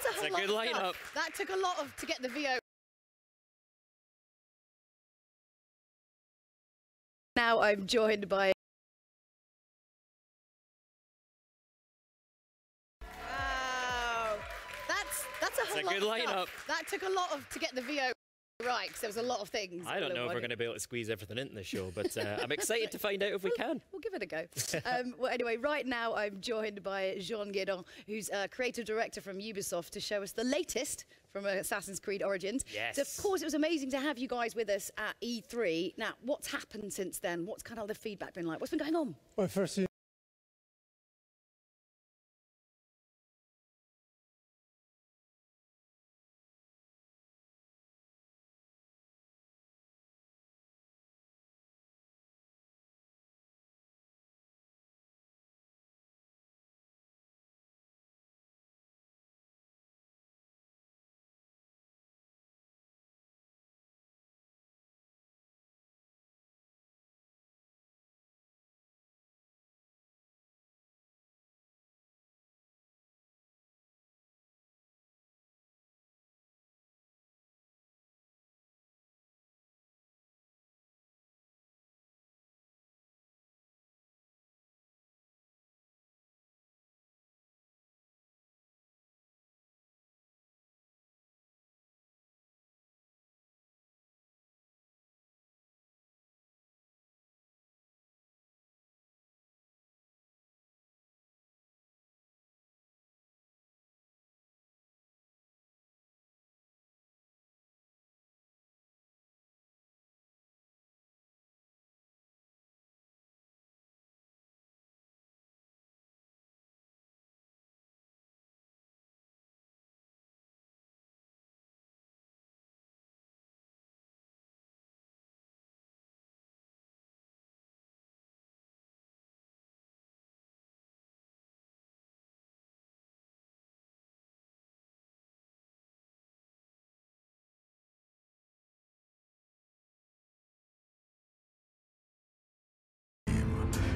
That's a good lineup. That took a lot to get the VO. Now I'm joined by. Wow, that's a whole lot. Good lineup. That took a lot to get the VO right, because there was a lot of things. I don't know if we're going to be able to squeeze everything into the show, but I'm excited to find out if we can. We'll give it a go. Well, anyway, right now I'm joined by Jean Guédon, who's a creative director from Ubisoft, to show us the latest from Assassin's Creed Origins. Yes. So, of course, it was amazing to have you guys with us at E3. Now, what's happened since then? What's kind of the feedback been like? What's been going on? Well, firstly,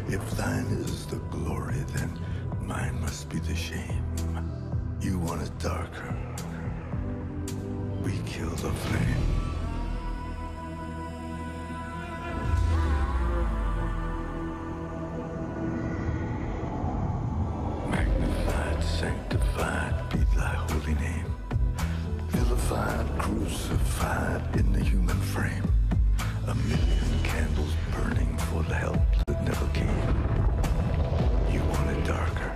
if thine is the glory, then mine must be the shame. You want it darker, we kill the flame. Magnified, sanctified be thy holy name. Vilified, crucified in the human frame. A million candles burning for the help that never came. You want it darker.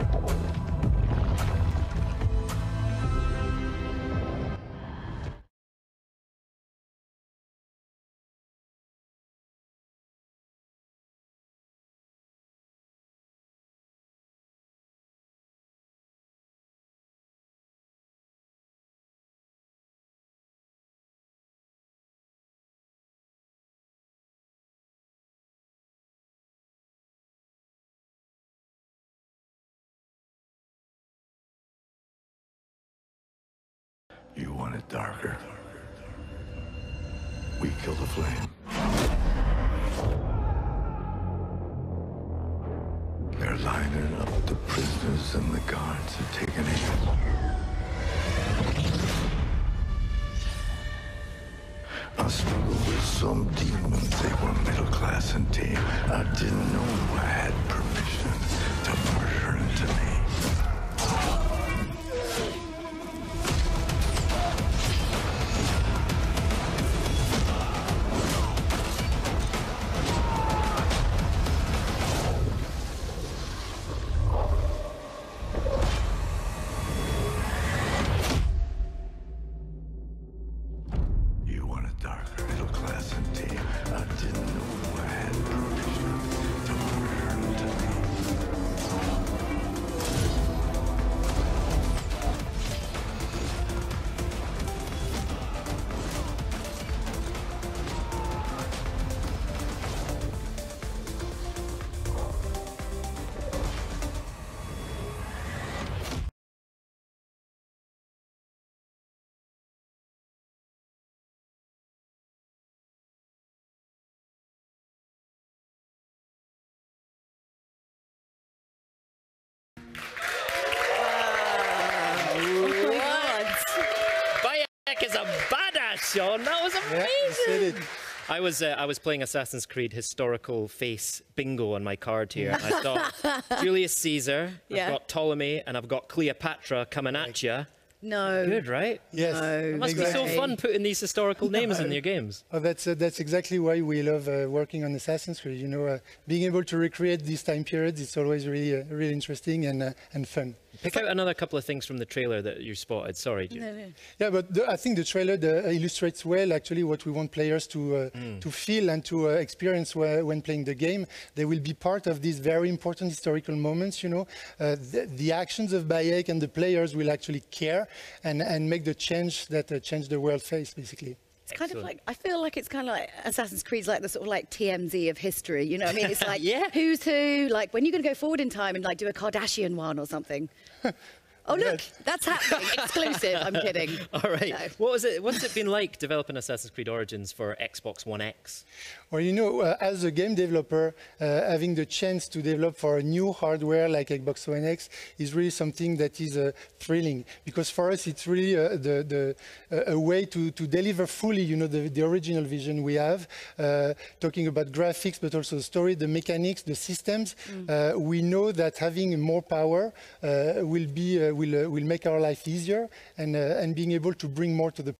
You want it darker. We kill the flame. They're lining up the prisoners and the guards are taking aim. I struggled with some demons, they were middle class and tame. I didn't know I had permission to murder and to name. Darker, middle class and tame. I didn't know I had permission to murder and to Sean. That was Yeah, you said amazing. it. I was playing Assassin's Creed historical face bingo on my card here. And I thought Julius Caesar, Yeah. I've got Ptolemy, and I've got Cleopatra coming at you. No. Good, right? Yes. No. It must be so fun putting these historical names in your games. Oh, that's exactly why we love working on Assassin's Creed. You know, being able to recreate these time periods, it's always really interesting and fun. Pick out another couple of things from the trailer that you spotted. Sorry, Jude. No, no. Yeah, but I think the trailer illustrates well actually what we want players to feel and to experience when playing the game. They will be part of these very important historical moments. You know, the actions of Bayek and the players will actually care and make the change that change the world face basically. It's kind of like, I feel like it's kind of like Assassin's Creed's like the sort of like TMZ of history, you know what I mean? It's like, Yeah. who's who, like when you're going to go forward in time and like do a Kardashian one or something. Oh, look, that's happening. Exclusive. I'm kidding. All right. No. What's it been like developing Assassin's Creed Origins for Xbox One X? Well, you know, as a game developer, having the chance to develop for a new hardware like Xbox One X is really something that is thrilling. Because for us, it's really a way to deliver fully, you know, the original vision we have. Talking about graphics, but also the story, the mechanics, the systems. We know that having more power will make our life easier and being able to bring more to the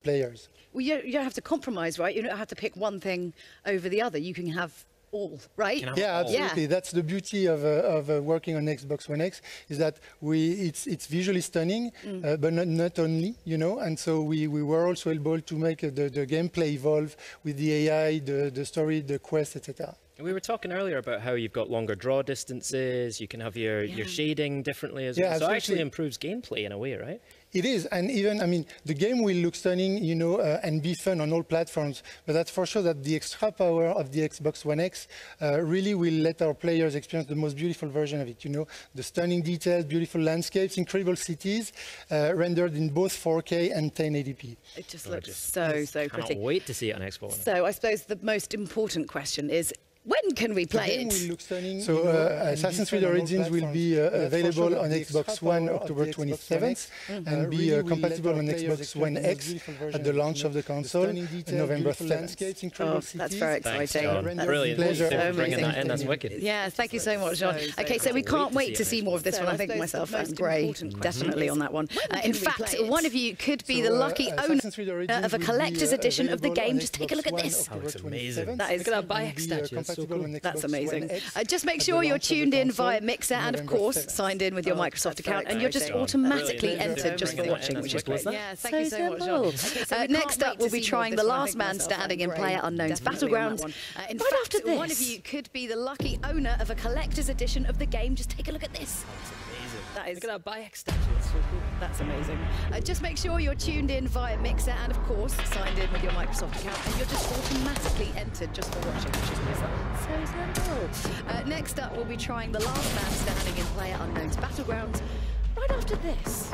players. Well, you don't have to compromise, right? You don't have to pick one thing over the other. You can have all, right? Yeah, absolutely. Yeah. That's the beauty of working on Xbox One X, is that it's visually stunning, but not only, you know. And so we were also able to make the gameplay evolve with the AI, the story, the quest, etc. We were talking earlier about how you've got longer draw distances, you can have your shading differently as well. So it absolutely. actually improves gameplay in a way, right? It is, and even, I mean, the game will look stunning, you know, and be fun on all platforms, but that's for sure that the extra power of the Xbox One X really will let our players experience the most beautiful version of it, you know, the stunning details, beautiful landscapes, incredible cities, rendered in both 4K and 1080p. It just looks so pretty. Can't wait to see it on Xbox One. So I suppose the most important question is, when can we play The game it? will look stunning. So Assassin's Creed Origins will be available on Xbox One October 27th and be compatible on Xbox One X at the launch of the console on November 7th. Oh, that's very Thanks, exciting. John. Brilliant. Pleasure. Thanks for bringing Amazing. that in. That's wicked. Yeah, thank you so much, John. Okay, so we can't wait to see more of this one. I think myself and Gray definitely on that one. In fact, one of you could be the lucky owner of a collector's edition of the game. Just take a look at this. Oh, it's amazing. That is Look at that Bayek statue. It's so cool. That's amazing. Just make sure you're tuned in via Mixer and, of course, signed in with your Microsoft account, and you're just automatically entered just for watching, which is great. Yeah, thank you so much, John. Next up, we'll be trying The Last Man Standing in PlayerUnknown's Battlegrounds. Right after this. One of you could be the lucky owner of a collector's edition of the game. Just take a look at this. That is, Look at that Bayek statue. It's so cool. that's amazing. Just make sure you're tuned in via Mixer and, of course, signed in with your Microsoft account, and you're just automatically entered just for watching, which is so simple. Next up, we'll be trying The Last Man Standing in PlayerUnknown's Battlegrounds. Right after this.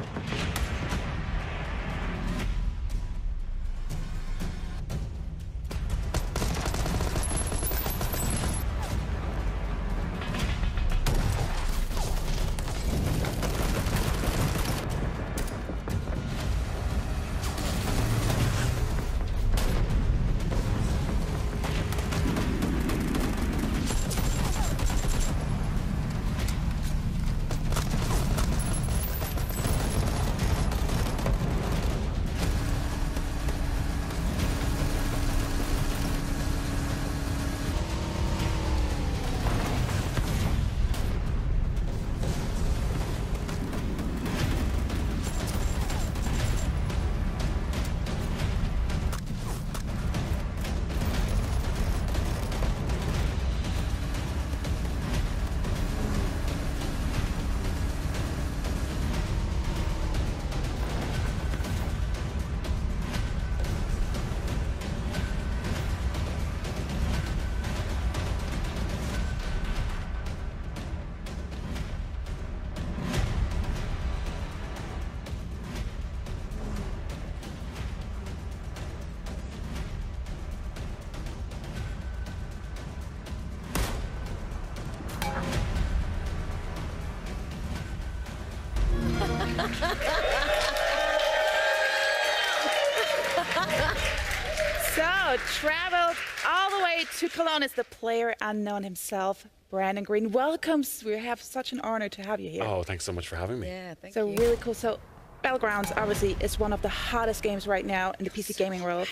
So, traveled all the way to Cologne is the player unknown himself, Brandon Green. Welcome. We have such an honor to have you here. Oh, thanks so much for having me. Yeah, thank So you. really cool. So Battlegrounds obviously is one of the hottest games right now in the PC gaming world.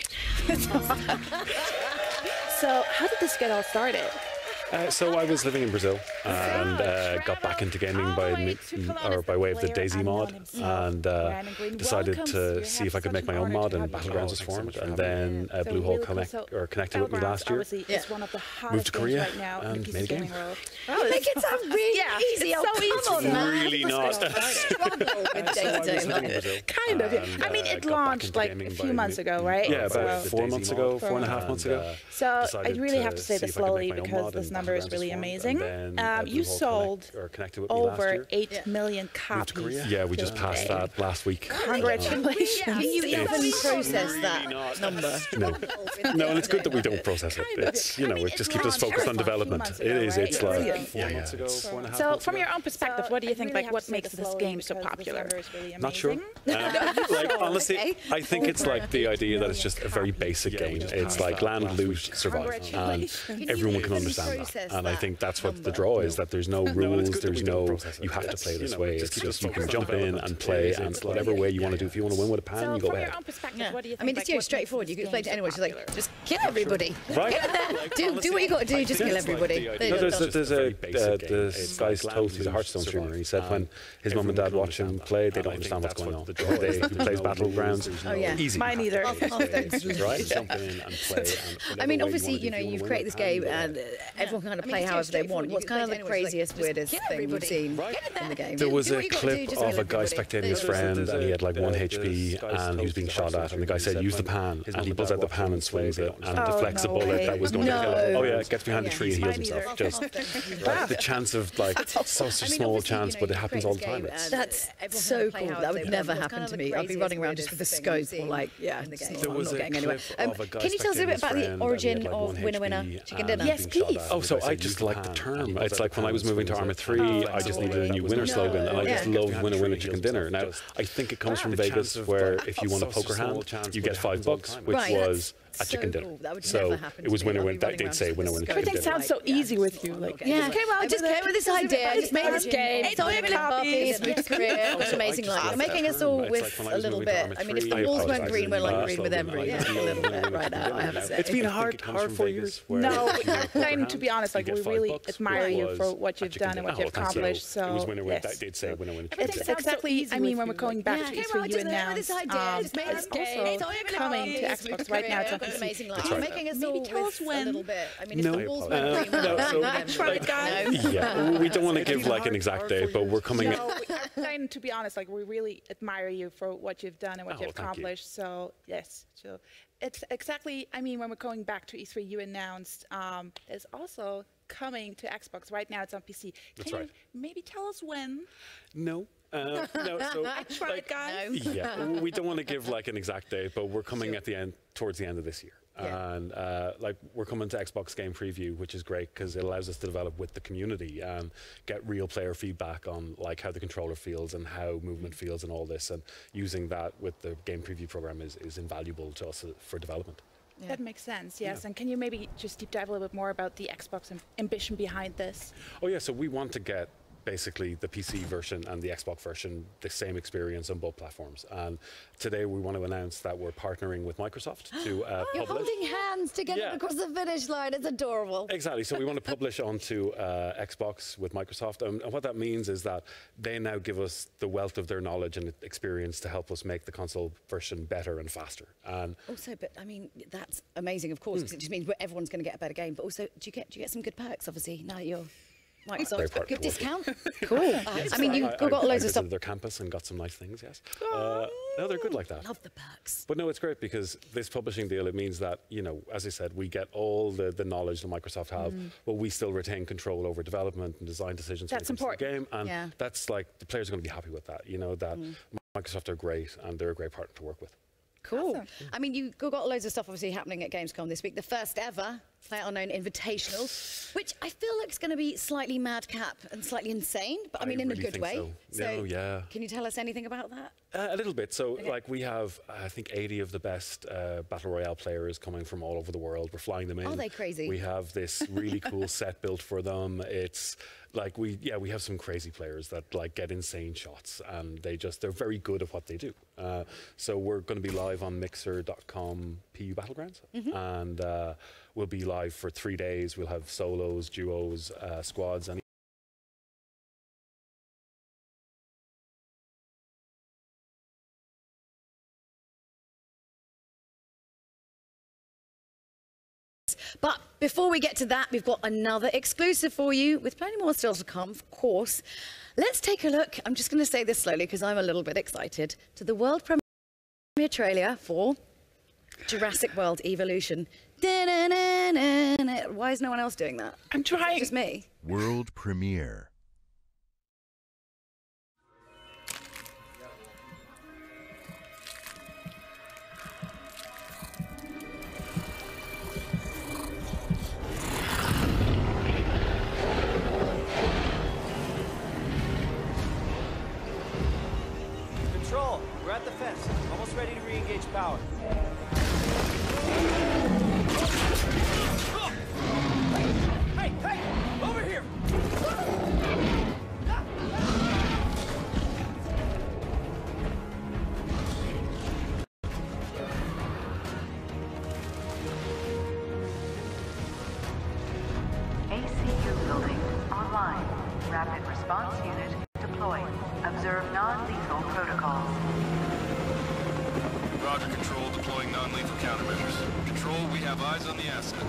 So how did this get all started? So I was living in Brazil and got back into gaming by way of the DayZ mod, and decided to see if I could make my own mod, and Battlegrounds was formed. And then Bluehole connected with me last year. Moved to Korea and made a game. Oh, make it sound really easy. It's so easy. Come on, man. Really not. Kind of. I mean, it launched like a few months ago, right? Yeah, about 4 months ago, 4.5 months ago. So I really have to say this slowly because this number is really amazing. You sold over 8 million copies. Yeah, we just passed that last week. Congratulations. Can you even process that number? No, and it's good that we don't process it. It's, you know, it just keeps us focused on development. It is. It's like 4 months ago, 4.5. So, from your own perspective, what do you think? Like, what makes this game so popular? Not sure. Like, honestly, I think it's like the idea that it's just a very basic game. It's like land, loot, survive, and everyone can understand that. And I think that's what the draw is, that there's no rules, there's no, you have to play this way. It's just you can jump in and play, and whatever way you want to do. If you want to win with a pan, you go ahead. I mean, it's straightforward. You can explain to anyone. She's like, just kill everybody. Right? do what you got to do. Just kill everybody. There's this guy's told he's a Hearthstone streamer, and he said when his mum and dad watch him play, they don't understand what's going on. He plays Battlegrounds. Oh yeah, easy. Mine either. Right? Jump in and play. I mean, obviously, you know, you've created this game, and everyone can kind of play however they want. What's kind of the craziest, weirdest thing you've seen in the game? There was a clip of a guy spectating his friend, and he had like 1 HP, and he was being shot at, and the guy said, use the pan, and he pulls out the pan and swings it, and deflects a bullet that was going to kill him. Oh yeah, gets behind the tree and heals himself. Just the chance of like such a small chance, but it happens all the time. That's so cool. That would never happen to me. I'd be running around just with a scope or like, yeah, There was not a getting anywhere. clip of a guy Can you tell us a bit about the origin of Winner Winner Chicken Dinner? Yes, please. Oh, so I just like the term. It's like when I was moving to Arma 3, I just needed a new winner slogan, and I just loved Winner Winner Chicken Dinner. Now, I think it comes from Vegas, where if you won a poker hand, you get $5, which was a chicken dinner. So it was Winner Winner. That did say Winner Winner Chicken Dinner. Everything sounds so easy with you. Like, yeah, I just came with this idea. I just made this game. It's all really puppies, moved to Korea. It's amazing. Like, you're making us all with a little bit. I mean, if the walls weren't green, we're like green with Emery. A little bit right now, I have to say. It's been hard 4 years. No, and to be honest, like we really admire you for what you've done and what you've accomplished. So it was Winner Winner. yes. That did say Winner Winner. It's exactly. I mean, when we're going back to E3, you announced it's also coming to Xbox right now. It's on PC. That's right. Making us Maybe all tell us with when. a little bit. I mean, No. if the walls weren't green, I tried, guys. Yeah, we don't want to give like an exact date, but we're coming. No, and to be honest, like we really admire you for what you've done and what you've accomplished. So yes, so it's exactly. I mean, when we're going back to E3, you announced it's also coming to Xbox right now. It's on PC. Can you maybe tell us when? No. No, so I tried, guys. yeah, we don't want to give like an exact date, but we're coming at the end, towards the end of this year. Yeah. And like we're coming to Xbox Game Preview, which is great because it allows us to develop with the community and get real player feedback on like how the controller feels and how movement feels and all this. And using that with the Game Preview program is invaluable to us for development. Yeah. That makes sense, yes. And can you maybe just deep dive a little bit more about the Xbox ambition behind this? Oh yeah, so we want to get basically the PC version and the Xbox version the same experience on both platforms. And today we want to announce that we're partnering with Microsoft to You're publish. holding hands to get it across the finish line. It's adorable. Exactly. So we want to publish onto Xbox with Microsoft. And what that means is that they now give us the wealth of their knowledge and experience to help us make the console version better and faster. And also, but I mean, that's amazing, of course, because it just means everyone's going to get a better game. But also, do you get some good perks, obviously, now that you're Microsoft? Good discount? Cool. Yes, I mean, you've got loads of stuff. Their campus and got some nice things, yes. No, they're good like that. Love the perks. But no, it's great because this publishing deal, it means that, you know, as I said, we get all the knowledge that Microsoft have, but we still retain control over development and design decisions. That's important. For the game, and that's like, the players are going to be happy with that, you know, that Microsoft are great and they're a great partner to work with. Cool. Awesome. I mean, you've got loads of stuff obviously happening at Gamescom this week. The first ever PlayerUnknown Invitational, which I feel like is going to be slightly madcap and slightly insane, but I mean in really a good think way. So. Yeah. Can you tell us anything about that? A little bit. So, like, we have, I think, 80 of the best Battle Royale players coming from all over the world. We're flying them in. Are they crazy? We have this really cool set built for them. It's like we have some crazy players that like get insane shots, and they're very good at what they do. So we're going to be live on Mixer.com PU Battlegrounds, and we'll be live for 3 days. We'll have solos, duos, squads, and But before we get to that, we've got another exclusive for you with plenty more still to come, of course. Let's take a look. I'm just going to say this slowly because I'm a little bit excited, to the world premiere trailer for Jurassic World Evolution. Why is no one else doing that? I'm trying. Just me. World premiere. Control, we're at the fence. Almost ready to re-engage power. Hey, hey! Over here! ACU building online. Rapid response unit deployed. Observe non-lethal protocols. Roger, Control. Deploying non-lethal countermeasures. Control, we have eyes on the asset.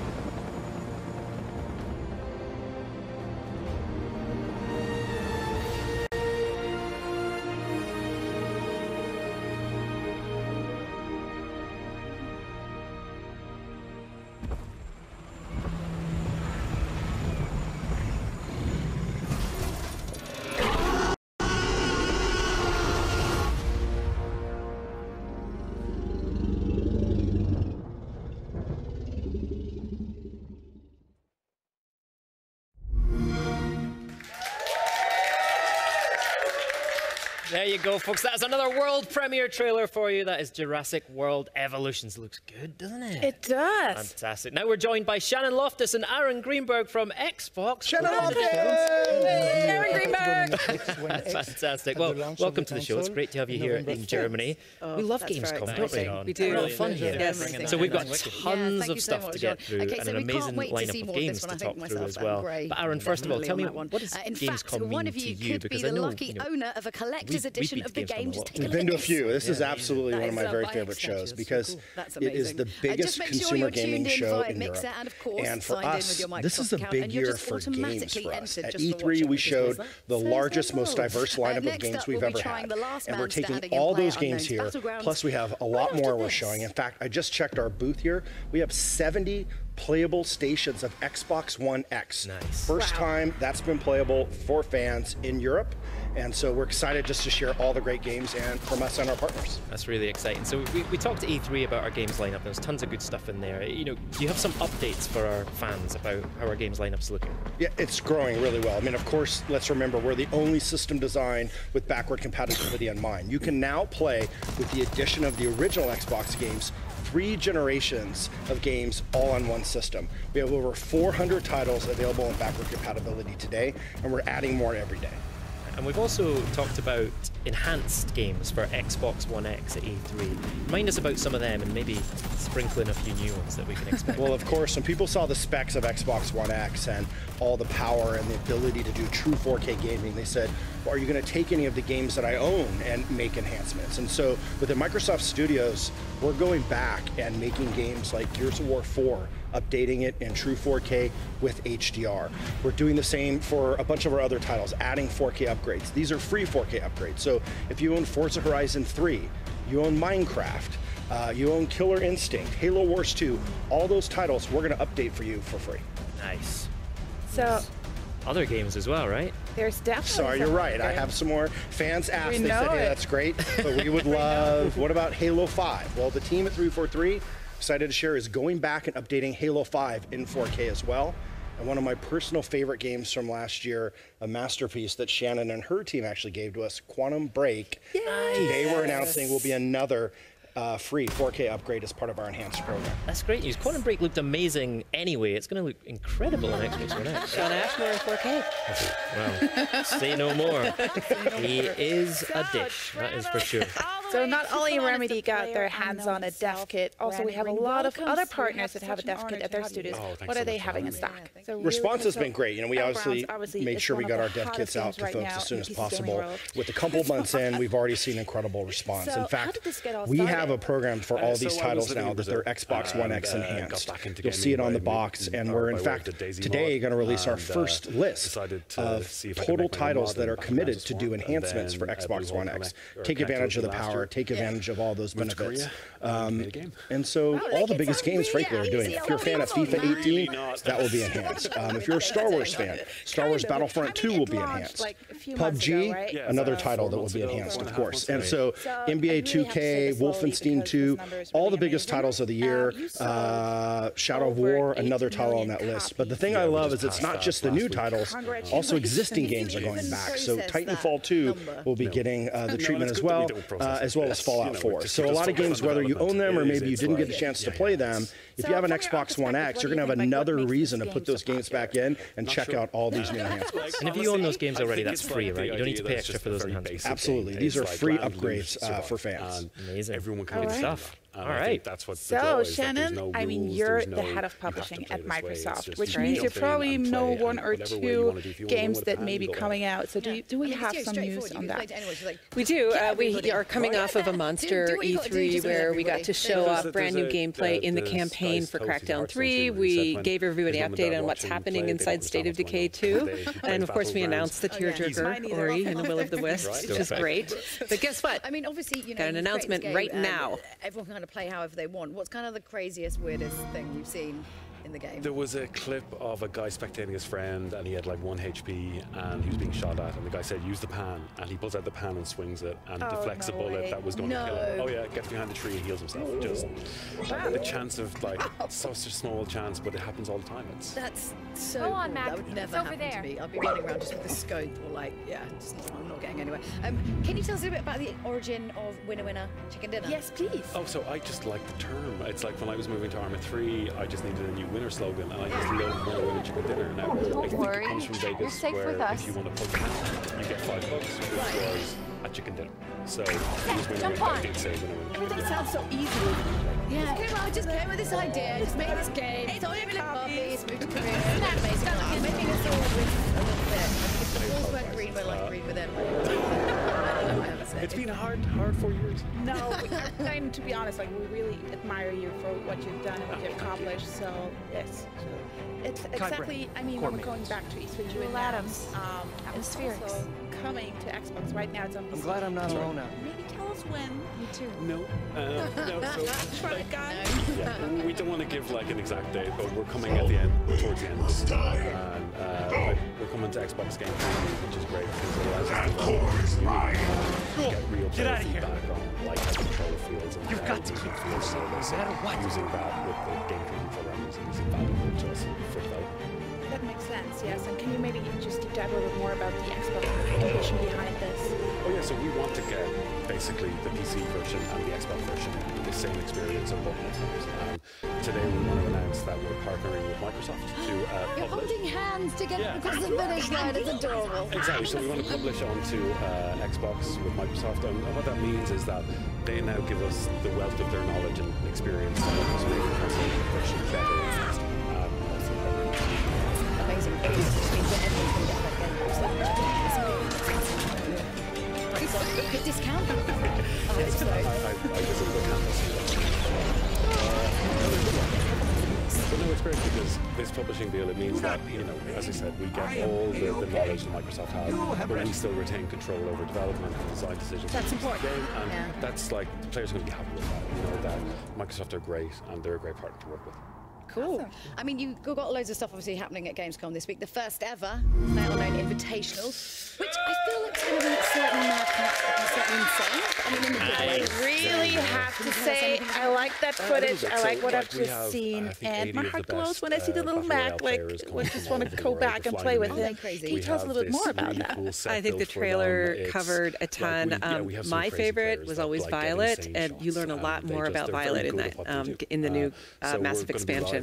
There you go, folks. That's another world premiere trailer for you. That is Jurassic World Evolutions. Looks good, doesn't it? It does. Fantastic. Now we're joined by Shannon Loftus and Aaron Greenberg from Xbox. Shannon Loftus! Aaron Greenberg! Fantastic. Well, welcome to the show. It's great to have you here in Germany. We love Gamescom, don't we? We do. A lot of fun here. Yes. So we've got Yeah, tons thank of you so stuff much, to get John. through Okay, and so an we can't amazing wait to lineup see of more of games this one. to I think talk through myself as and well. Gray But Aaron, first of all, tell me, definitely what does in fact, Gamescom one mean of you to you? could be Because the I know, lucky owner of a collector's edition of the game. Just take a We've look been to a at few. this. This is absolutely That one of is my very by favorite extension. shows because That's it is the biggest just make sure consumer you're gaming tuned in show via in Mixer Europe. and of course And for signed in us, with your this is Microsoft a account, big and you're year just for games automatically for us. entered At just for E3, watching. we showed the So largest, most simple. diverse lineup of Next games up, we've we'll be ever trying had. the last And we're man taking standing in all those games here. PlayerUnknown's Battlegrounds. Plus, we have a lot Look at more we're this. showing. In fact, I just checked our booth here. We have 70 playable stations of Xbox One X. Nice. First time that's been playable for fans in Europe. And so we're excited just to share all the great games and from us and our partners. That's really exciting. So we talked to E3 about our games lineup. There's tons of good stuff in there. You know, do you have some updates for our fans about how our games lineup's looking? Yeah, it's growing really well. I mean, of course, let's remember we're the only system design with backward compatibility in mind. You can now play with the addition of the original Xbox games, 3 generations of games all on one system. We have over 400 titles available in backward compatibility today, and we're adding more every day. And we've also talked about enhanced games for Xbox One X at E3. Remind us about some of them and maybe sprinkle in a few new ones that we can expect. Well, of course, when people saw the specs of Xbox One X and all the power and the ability to do true 4K gaming, they said, well, are you going to take any of the games that I own and make enhancements? And so within Microsoft Studios, we're going back and making games like Gears of War 4, updating it in true 4K with HDR. We're doing the same for a bunch of our other titles, adding 4K upgrades. These are free 4K upgrades. So if you own Forza Horizon 3, you own Minecraft, you own Killer Instinct, Halo Wars 2, all those titles we're going to update for you for free. Nice. So Other games as well, right? there's definitely. Sorry, you're some right. I games. have some more. Fans asked, We they said, know hey, it. that's great, but we would love, what about Halo 5? Well, the team at 343, excited to share is going back and updating Halo 5 in 4K as well. And one of my personal favorite games from last year, a masterpiece that Shannon and her team actually gave to us, Quantum Break. Yay. Today we're announcing will be another free 4K upgrade as part of our enhanced program. That's great news. Quantum Break looked amazing anyway. It's going to look incredible on Xbox One X. Sean Ashmore in 4K. Well, say no more. He is a dish, that is for sure. So not only Remedy got their hands on a dev kit, also we have a lot of other partners that have a dev kit at their studios. What are they having in stock? So Response has been great. You know, we obviously made sure we got our dev kits out to folks as soon as possible. With a couple months in, we've already seen incredible response. In fact, we have a program for all these titles now that they're Xbox One X enhanced. You'll see it on the box, and we're in fact today going to release our first list of total titles that are committed to do enhancements for Xbox One X. Take advantage of the power, take advantage of all those benefits. And so all the biggest games, frankly, are doing it. If you're a fan of FIFA 18, that will be enhanced. If you're a Star Wars fan, Star Wars Battlefront 2 will be enhanced. PUBG, another title that will be enhanced, of course. And so NBA 2K, Wolfenstein 2, all the biggest titles of the year, Shadow of War, another title on that list. But the thing I love is it's not just the new titles, also existing games are going back. So Titanfall 2 will be getting the treatment as well as Fallout 4. So a lot of games, whether you own them or maybe you didn't get a chance to play them, if you have an Xbox One X, you're going to have another reason to put those games back in and check out all these new enhancements. And if you own those games already, that's free, right? You don't need to pay extra for those enhancements. Absolutely. These are free upgrades for fans. Amazing. Everyone can Good stuff. All right. That's what so, Shannon, I mean, you're the head of publishing at Microsoft, which means you probably know one or two games that may be coming out. So do we have some news on that? We do. We are coming off of a monster E3 where we got to show off brand new gameplay in the campaign for Crackdown 3. We gave everybody an update on what's happening inside State of Decay 2. And of course, we announced the tearjerker Ori and the Will of the Wisps, which is great. But guess what? I mean, obviously, you know, got an announcement right now. Everyone can kind of play however they want. What's kind of the craziest, weirdest thing you've seen in the game? There was a clip of a guy spectating his friend, and he had like 1 HP, and he was being shot at, and the guy said, use the pan, and he pulls out the pan and swings it, and deflects a bullet that was going to kill him. Oh yeah, gets behind the tree and heals himself. Just the chance of like such a small chance, but it happens all the time. That's so Go on, cool. Mac. That would never happen to me. I'd be running around just with a scope or like, yeah, I'm not getting anywhere. Can you tell us a bit about the origin of Winner Winner Chicken Dinner? Yes, please. Oh, so I just like the term. It's like when I was moving to Arma 3, I just needed a new winner slogan, and I just love Winner Winner Chicken Dinner. Now, I think it comes from Vegas, where if you want to poke you get $5, which was a chicken dinner. So it was Winner Winner. I did say Winner Winner. Everything sounds so easy. Yeah, I just came with this idea, just make this game, sold it with copies, moved to Korea, amazing life. Maybe it's all with a little bit. If the walls weren't green, we're like green with them. It's been a hard 4 years. No, and to be honest, like we really admire you for what you've done and what you've accomplished. So yes, it's exactly. I mean, when we're going back to E3, you and Adams, it's also coming to Xbox right now. It's on PC. I'm glad I'm not alone now. Maybe tell us when. Me too. No. So Try guy. yeah, we don't want to give like an exact date, but we're coming at the end, towards the end of this year, and we're coming to Xbox Game Pass, which is great because it allows us to get real player feedback on like how the controller feels and You've got to keep feels so using that with the game controller I'm using is invaluable to us for development. That makes sense, yes. And can you maybe just deep dive a little bit more about the Xbox motivation behind this? Oh yeah, so we want to get basically the PC version and the Xbox version the same experience on both platforms. Today we want to announce that we're partnering with Microsoft to You're publish. holding hands together because the finish line is adorable. Exactly, so we want to publish onto Xbox with Microsoft, and what that means is that they now give us the wealth of their knowledge and experience to help us make the console version better and faster. Amazing. Which means that everyone can get that game. Good discount. I guess it's a good campus. But no, it's great because this publishing deal, it means that, you know, as I said, we get all the knowledge that Microsoft has, but we still retain control over development and design decisions. That's important. And that's like, the players are going to be happy with that. You know, that Microsoft are great and they're a great partner to work with. Cool. Awesome. I mean, you've got loads of stuff obviously happening at Gamescom this week. The first ever Now-Known Invitational, which I feel like is going to be slightly mad, slightly insane. I mean, in the good way. I really have to say, I like that footage. I like what I've just seen, and my heart glows when I see the little Mac. Like, I just want to go back and play with it. Can you tell us a little bit more about that? I think the trailer covered a ton. My favorite was always Violet, and you learn a lot more about Violet in that in the new massive expansion.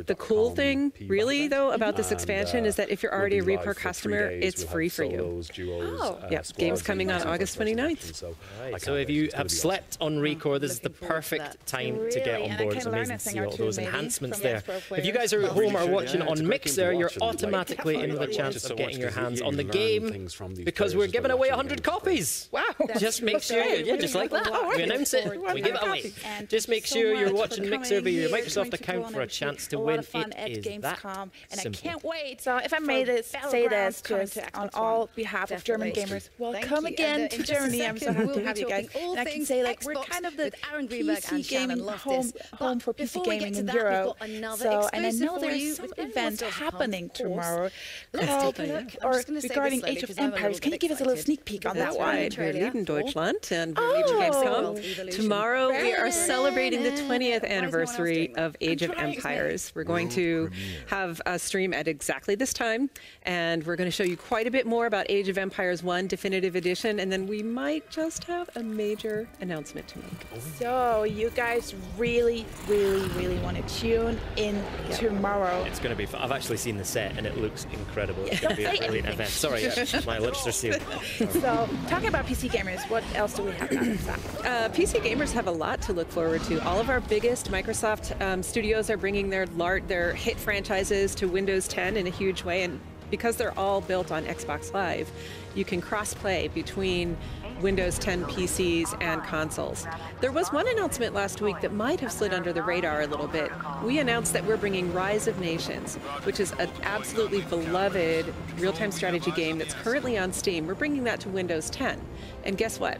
The cool thing, really, though, about this expansion is that if you're already a Reaper customer, it's free for you. Oh. Yep, game's coming on August 29th. Right, so if you have slept on Recore, this is the perfect time to get on board. It's amazing to see all those enhancements there. If you guys are at home or watching on Mixer, you're automatically in with a chance of getting your hands on the game because we're giving away 100 copies. Wow. Just make sure, yeah, just like that. We announce it, we give it away. Just make sure you're watching Mixer via your Microsoft account for a chance to win. It is that Gamescom, and simple. I can't wait. So if I may say this just on all behalf of German gamers, welcome again to Germany. I'm so happy to have you guys. And I can say, like, we're kind of the PC gaming home for PC gaming in Europe. So, and I know there's some event happening tomorrow regarding Age of Empires. Can you give us a little sneak peek on that one? We're leading Deutschland and we're leading Gamescom. Tomorrow we are celebrating the 20th anniversary of Age of Empires. We're going to have a stream at exactly this time, and we're going to show you quite a bit more about Age of Empires 1 Definitive Edition, and then we might just have a major announcement to make. So you guys really, really, really want to tune in tomorrow. It's going to be fun. I've actually seen the set and it looks incredible. It's going to be a brilliant event. Sorry, my lips are sealed. So talking about PC gamers, what else do we have on that? PC gamers have a lot to look forward to. All of our biggest Microsoft studios are bringing their hit franchises to Windows 10 in a huge way, and because they're all built on Xbox Live, you can cross-play between Windows 10 PCs and consoles. There was one announcement last week that might have slid under the radar a little bit. We announced that we're bringing Rise of Nations, which is an absolutely beloved real-time strategy game that's currently on Steam. We're bringing that to Windows 10. And guess what?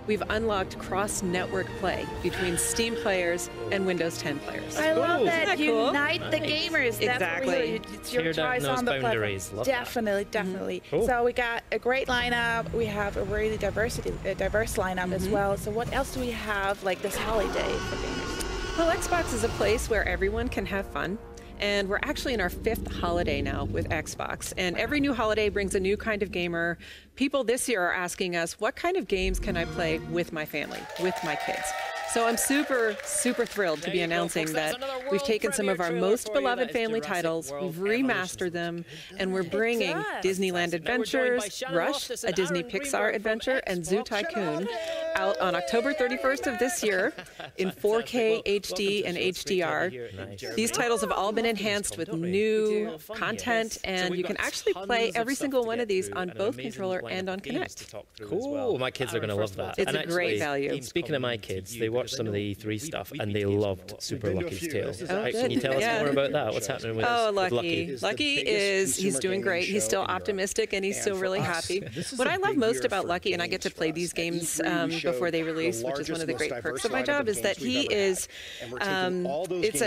We've unlocked cross-network play between Steam players and Windows 10 players. I love that. Cool? Unite the gamers. Exactly. It's your choice on the platform. Definitely, definitely. Cool. So we got a great lineup. We have a really diverse lineup as well. So what else do we have like this holiday for gamers? Well, Xbox is a place where everyone can have fun. And we're actually in our 5th holiday now with Xbox. And every new holiday brings a new kind of gamer. People this year are asking us, what kind of games can I play with my family, with my kids? So I'm super, super thrilled to be announcing that we've taken some of our most beloved family titles, we've remastered them, and we're bringing Disneyland Adventures, Rush, a Disney Pixar adventure, and Zoo Tycoon out on October 31st of this year in 4K HD and HDR. These titles have all been enhanced with new content, and you can actually play every single one of these on both controller and on Kinect. Cool, my kids are going to love that. It's a great value. Speaking of my kids, they watched some of the E3 stuff and they loved Super Lucky's Tale. Can you tell us more about that? What's happening with Lucky? Lucky he's doing great. He's still optimistic and he's still really happy. What I love most about Lucky, and I get to play these games before they release, which is one of the great perks of my job, is that he is, it's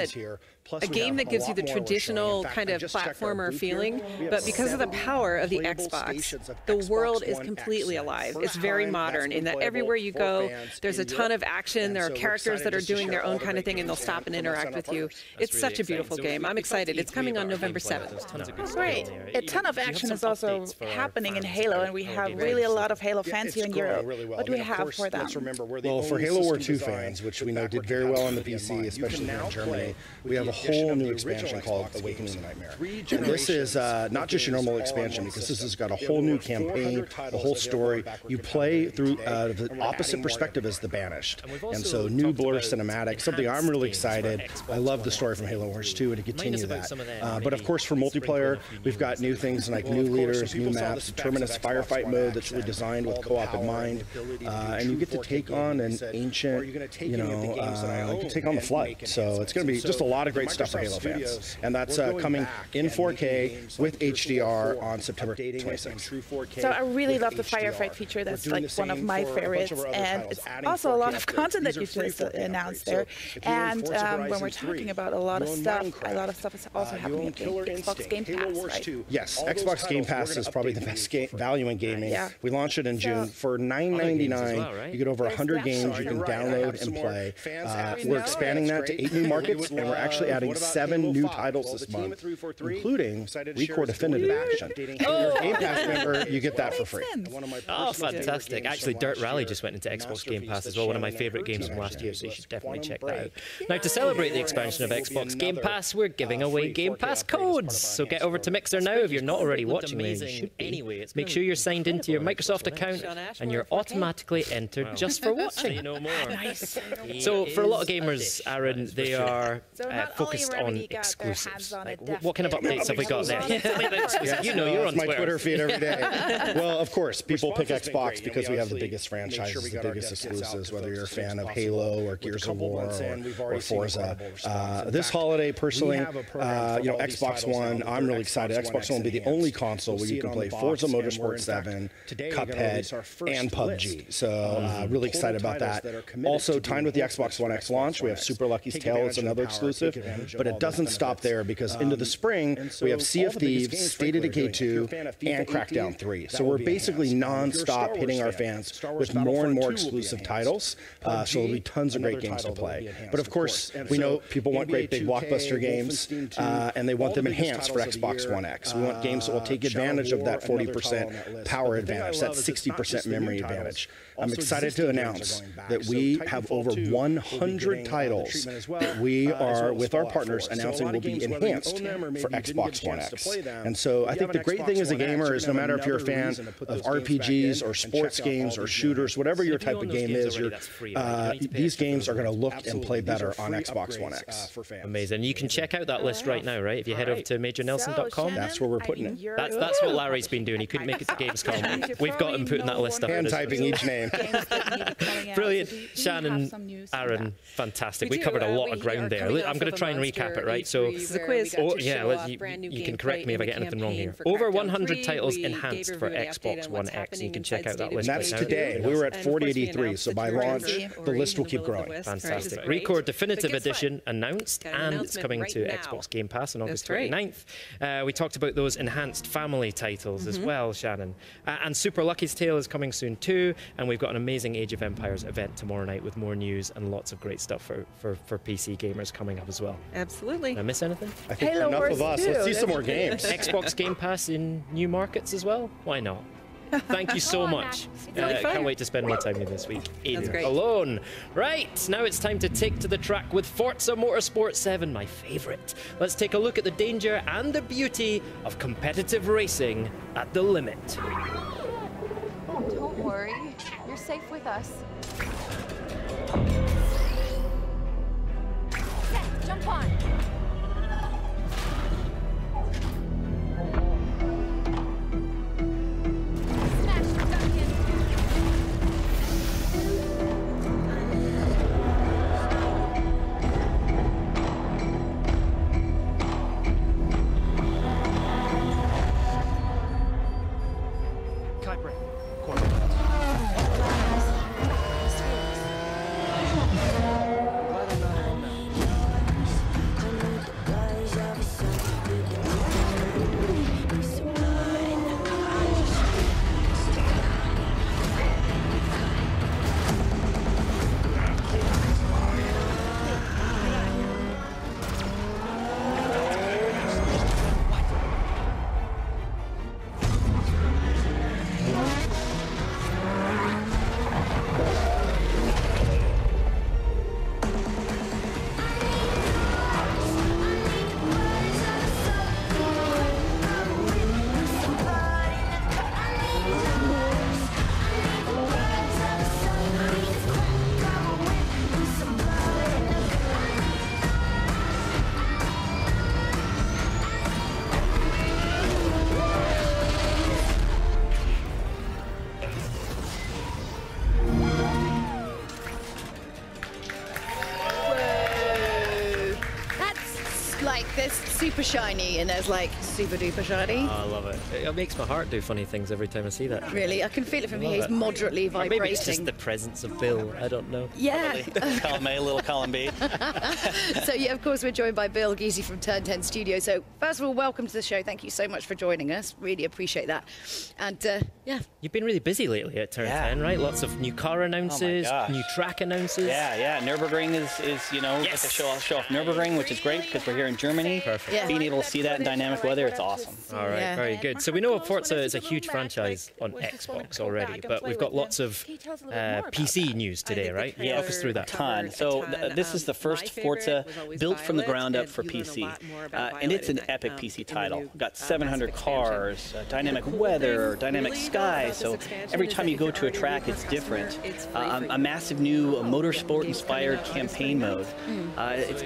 a game that gives you the traditional kind of platformer feeling, but because of the power of the Xbox, the world is completely alive. It's very modern in that everywhere you go, there's a ton of action. There are characters that are doing their own kind of thing, and they'll stop and interact with you. It's such a beautiful game. I'm excited. It's coming on November 7th. Great. A ton of action is also happening in Halo, and we have really a lot of Halo fans here in Europe. What do we have for them? Well, for Halo War 2 fans, which we know did very well on the PC, especially here in Germany, we have a whole new expansion called Awakening the Nightmare. And this is not just your normal expansion, because this has got a whole new campaign, a whole story. You play through the opposite perspective as the Banished. And so new blur cinematic, something I'm really excited. I love the story from Halo Wars 2 and to continue that. But of course for multiplayer, we've got new things like new leaders, new maps, Terminus firefight mode that's really designed with co-op in mind. And you get to take on an ancient, you can take on the Flood. So it's going to be just a lot of great stuff for Halo fans. And that's coming in 4K with HDR on September 26th. So I really love the firefight feature. That's like one of my favorites. And it's also a lot of content that you just announced there. And when we're talking about a lot of stuff is also happening at the Xbox Game Pass, right? Yes, Xbox Game Pass is probably the best value in gaming. We launched it in June for $9.99. You get over 100 games you can download and play. We're expanding that to 8 new markets, and we're actually adding 7 new titles this month, including ReCore Definitive Edition. If you're a Game Pass member, you get that for free. Oh, fantastic. Actually, Dirt Rally just went into Xbox Game Pass as well, one of my favorite games from last year, so you should definitely check that out. Now, to celebrate the expansion of Xbox Game Pass, we're giving away Game Pass codes. So get over to Mixer now if you're not already watching me. You should be. Make sure you're signed into your Microsoft account and you're automatically entered just for watching. So for a lot of gamers, Aaron, they are focused on exclusives. Like, what kind of updates have we got there? You know, you're on my Twitter feed every day. Well, of course, people pick Xbox because we have the biggest franchises, the biggest exclusives, whether you're a fan of Halo or Gears of War or Forza. This holiday, personally, Xbox One, I'm really excited. Xbox One will be the only console where you can play Forza Motorsport 7, Cuphead, and PUBG. So really excited about that. Also, timed with the Xbox One X launch, we have Super Lucky's Tale. It's another exclusive. But it doesn't stop there, because into the spring, we have Sea of Thieves, State of Decay 2, and Crackdown 3. So we're basically non-stop hitting our fans with more and more exclusive titles. So there'll be tons of great games to play. But of course, we know people want great big blockbuster games, and they want them enhanced for Xbox One X. We want games that will take advantage of that 40% power advantage, that 60% memory advantage. I'm excited to announce that we have over 100 titles that we are, with our partners, announcing will be enhanced for Xbox One X. And so I think the great thing as a gamer is, no matter if you're a fan of RPGs or sports games or shooters, whatever your type of game is, these games are going to look and play better on Xbox One X. Amazing. You can check out that list right now, right? If you head over to MajorNelson.com. That's where we're putting it. That's what Larry's been doing. He couldn't make it to Gamescom. We've got him putting that list up. And typing each name. Brilliant. Shannon, Aaron, fantastic. We covered a lot of ground there. I'm going to try and recap it, right? So, this is a quiz. You can correct me if I get anything wrong here. Over 100 titles enhanced for Xbox One X. You can check out that list. And that's today. We were at 4083, so by launch, the list will keep growing. Fantastic. ReCore Definitive Edition announced, and it's coming to Xbox Game Pass on August 29th. We talked about those enhanced family titles as well, Shannon. And Super Lucky's Tale is coming soon too, and we've got an amazing Age of Empires event tomorrow night with more news and lots of great stuff for PC gamers coming up as well. Absolutely. Did I miss anything? I think enough of us. Let's see some more games. Xbox Game Pass in new markets as well? Why not? Thank you so much. Can't wait to spend more time with you this week. Alone. Right, now it's time to take to the track with Forza Motorsport 7, my favorite. Let's take a look at the danger and the beauty of competitive racing at the limit. Don't worry, you're safe with us. Set, jump on. like there's super shiny and there's like super duper shiny. Oh, I love it. It makes my heart do funny things every time I see that. Really? I can feel it from here. He's moderately vibrating. Or maybe it's just the presence of Bill. I don't know. Yeah. Column A, little column B. So, yeah, of course, we're joined by Bill Geesey from Turn 10 Studio. So, first of all, welcome to the show. Thank you so much for joining us. Really appreciate that. And, yeah. You've been really busy lately at Turn 10, right? Lots of new car announces, new track announces. Yeah. Nürburgring is you know, get to show off Nürburgring, which is great because we're here in Germany. Perfect. Yeah. Being able to see that in dynamic weather, it's awesome. All right, very good. So we know Forza is a huge franchise on Xbox already, but we've got lots of PC news today, right? Yeah, walk us through that. A ton. So this is the first Forza built from the ground up for PC, and it's an epic PC title. We've got 700 cars, dynamic weather, dynamic sky. So every time you go to a track, it's different. A massive new motorsport-inspired campaign mode.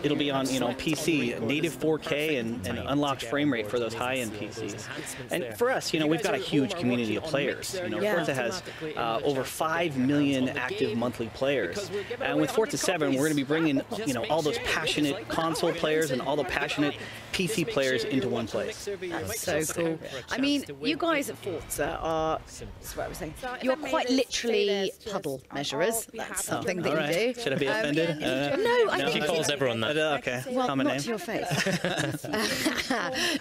It'll be on PC, native 4K and unlocked frame rate for those high-end PCs. And for us, we've got a huge community of players. Forza has over 5 million active monthly players, and with Forza 7, we're going to be bringing all those passionate console players and all the passionate PC players into one place. That's so cool. I mean, you guys at Forza are, that's what I was saying, you're quite literally puddle measurers. That's something that you do. Should I be offended? No, I think she calls everyone that. Okay, well, common not name. to your face.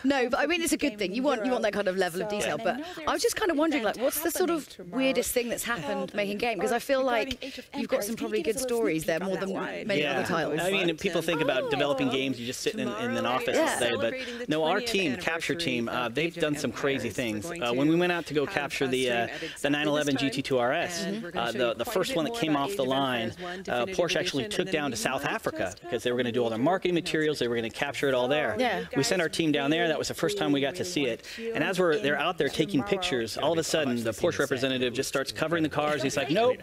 No, but I mean, it's a good thing. You want that kind of level of detail. But I was just kind of wondering, like, what's the sort of weirdest thing that's happened making game? Because I feel like you've got some probably good stories there, more than many other titles. I mean, people think about developing games, you just sit in an office all day, but no, our team, Capture Team, they've done some crazy things. When we went out to go capture the 911 GT2 RS, the first one that came off the line, Porsche actually took down to South Africa because they were going to do all their marketing materials, they were going to capture it all there. Yeah. We sent our team down there, that was the first time we got to see it, and as they're out there taking pictures, all of a sudden the Porsche representative just starts covering the cars, he's like, nope,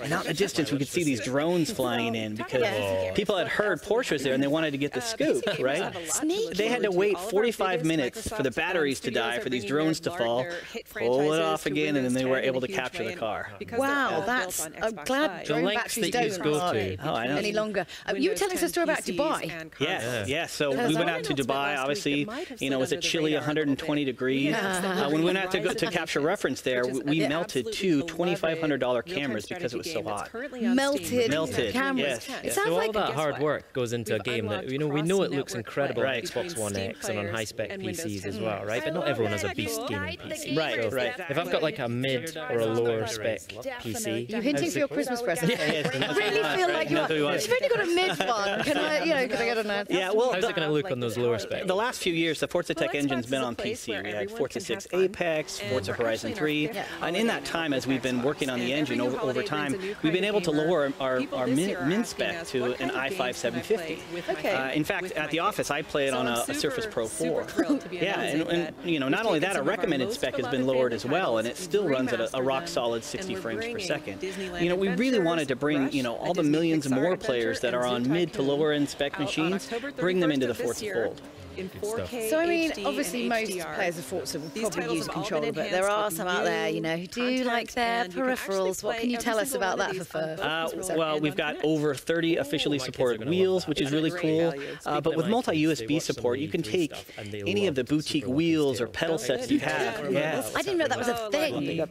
and out in the distance we could see these drones flying in because people had heard Porsche was there and they wanted to get the scoop, right? They had to wait 45 minutes for the batteries to die, for these drones to fall, pull it off again, and then they were able to capture the car. Wow, that's, I'm glad drone batteries don't last any longer. You were telling us a story about Dubai. Yeah. So we went out to Dubai, obviously, it was a chilly 120 degrees. When we went out to capture reference there, we melted two $2,500 cameras because it was so hot. Melted cameras. Yes. It sounds so like all that hard work goes into a game that, we know it looks incredible on Xbox One X and on high-spec PCs as well, right? But not everyone has a beast gaming PC. Right. If I've got like a mid or a lower spec PC... You're hinting for your Christmas present. I really feel like you've only got a mid one. Can I get an ad? Yeah, well, how's it going to look on those lower specs? The last few years, the Forza Tech engine's been on PC. We had Forza 6 Apex, Forza Horizon 3, and in that time, as we've been working on the engine over time, we've been able to lower our min spec to an i5 750. Okay. In fact, at the office, I play it on a Surface Pro 4. Yeah, and not only that, our recommended spec has been lowered as well, and it still runs at a rock-solid 60 frames per second. We really wanted to bring, all the millions more players that are on mid to lower-end spec machines, bring them into the Forza fold. So, I mean, obviously most players of Forza will probably use a controller, but there are some out there, who do like their peripherals. What can you tell us about that for well, we've got over 30 officially supported wheels, which is really cool. But with multi-USB support, you can take any of the boutique wheels or pedal sets you have. Yeah. I didn't know that was a thing.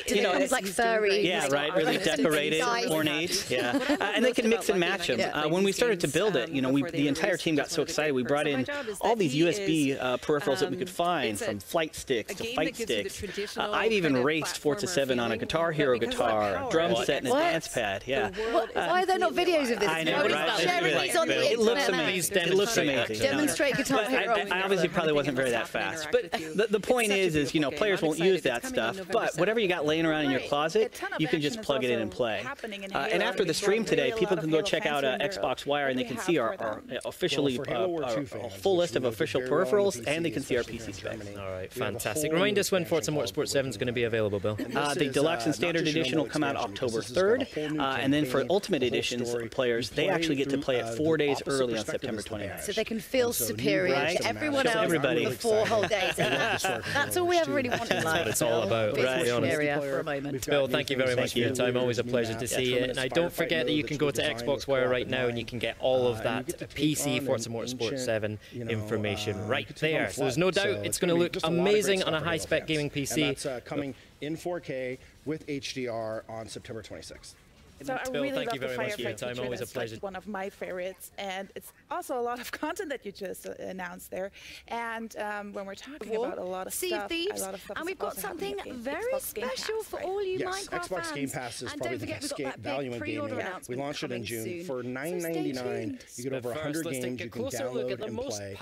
It's like furry. Yeah, right, really decorated, ornate. Yeah. And they can mix and match them. When we started to build it, the entire team got so excited, we brought in all these USB peripherals that we could find, from flight sticks to fight sticks. I've even raced Forza 7 on a Guitar Hero guitar, a drum set, and a dance pad. Yeah. Why are there not videos of this? I know, right? Sharing these on the internet. It looks amazing. It looks amazing. Demonstrate Guitar Hero. I obviously probably wasn't very that fast, but the point is players won't use that stuff. But whatever you got laying around in your closet, you can just plug it in and play. And after the stream today, people can go check out Xbox Wire, and they can see our officially our full list of official peripherals, and they can see our PC specs. All right, fantastic. Remind us when Forza Motorsport 7 is going to be available, Bill. The Deluxe and Standard Edition will come out October 3rd, and then for Ultimate Editions players, they actually get to play it 4 days early on September 29th. So they can feel superior to everyone else for 4 whole days. That's all we ever really want in life. That's what it's all about, to be honest. For a moment. Bill, thank you very much for your time. Always a pleasure to see you. And don't forget that you can go to Xbox Wire right now and you can get all of that PC Forza Motorsport 7 in information right there. So there's no doubt it's going to look amazing on a high-spec gaming PC. And that's coming in 4K with HDR on September 26th. So I Bill, really thank love you very the much for your Firefight time. feature. Always a That's pleasure. like one of my favorites, and it's also a lot of content that you just announced there. And when we're talking about a lot of stuff, and we've got something very special for all you Minecraft fans. Xbox Game Pass is probably the best value in gaming. We launched it in June for $9.99. You get over 100 games you can download and play.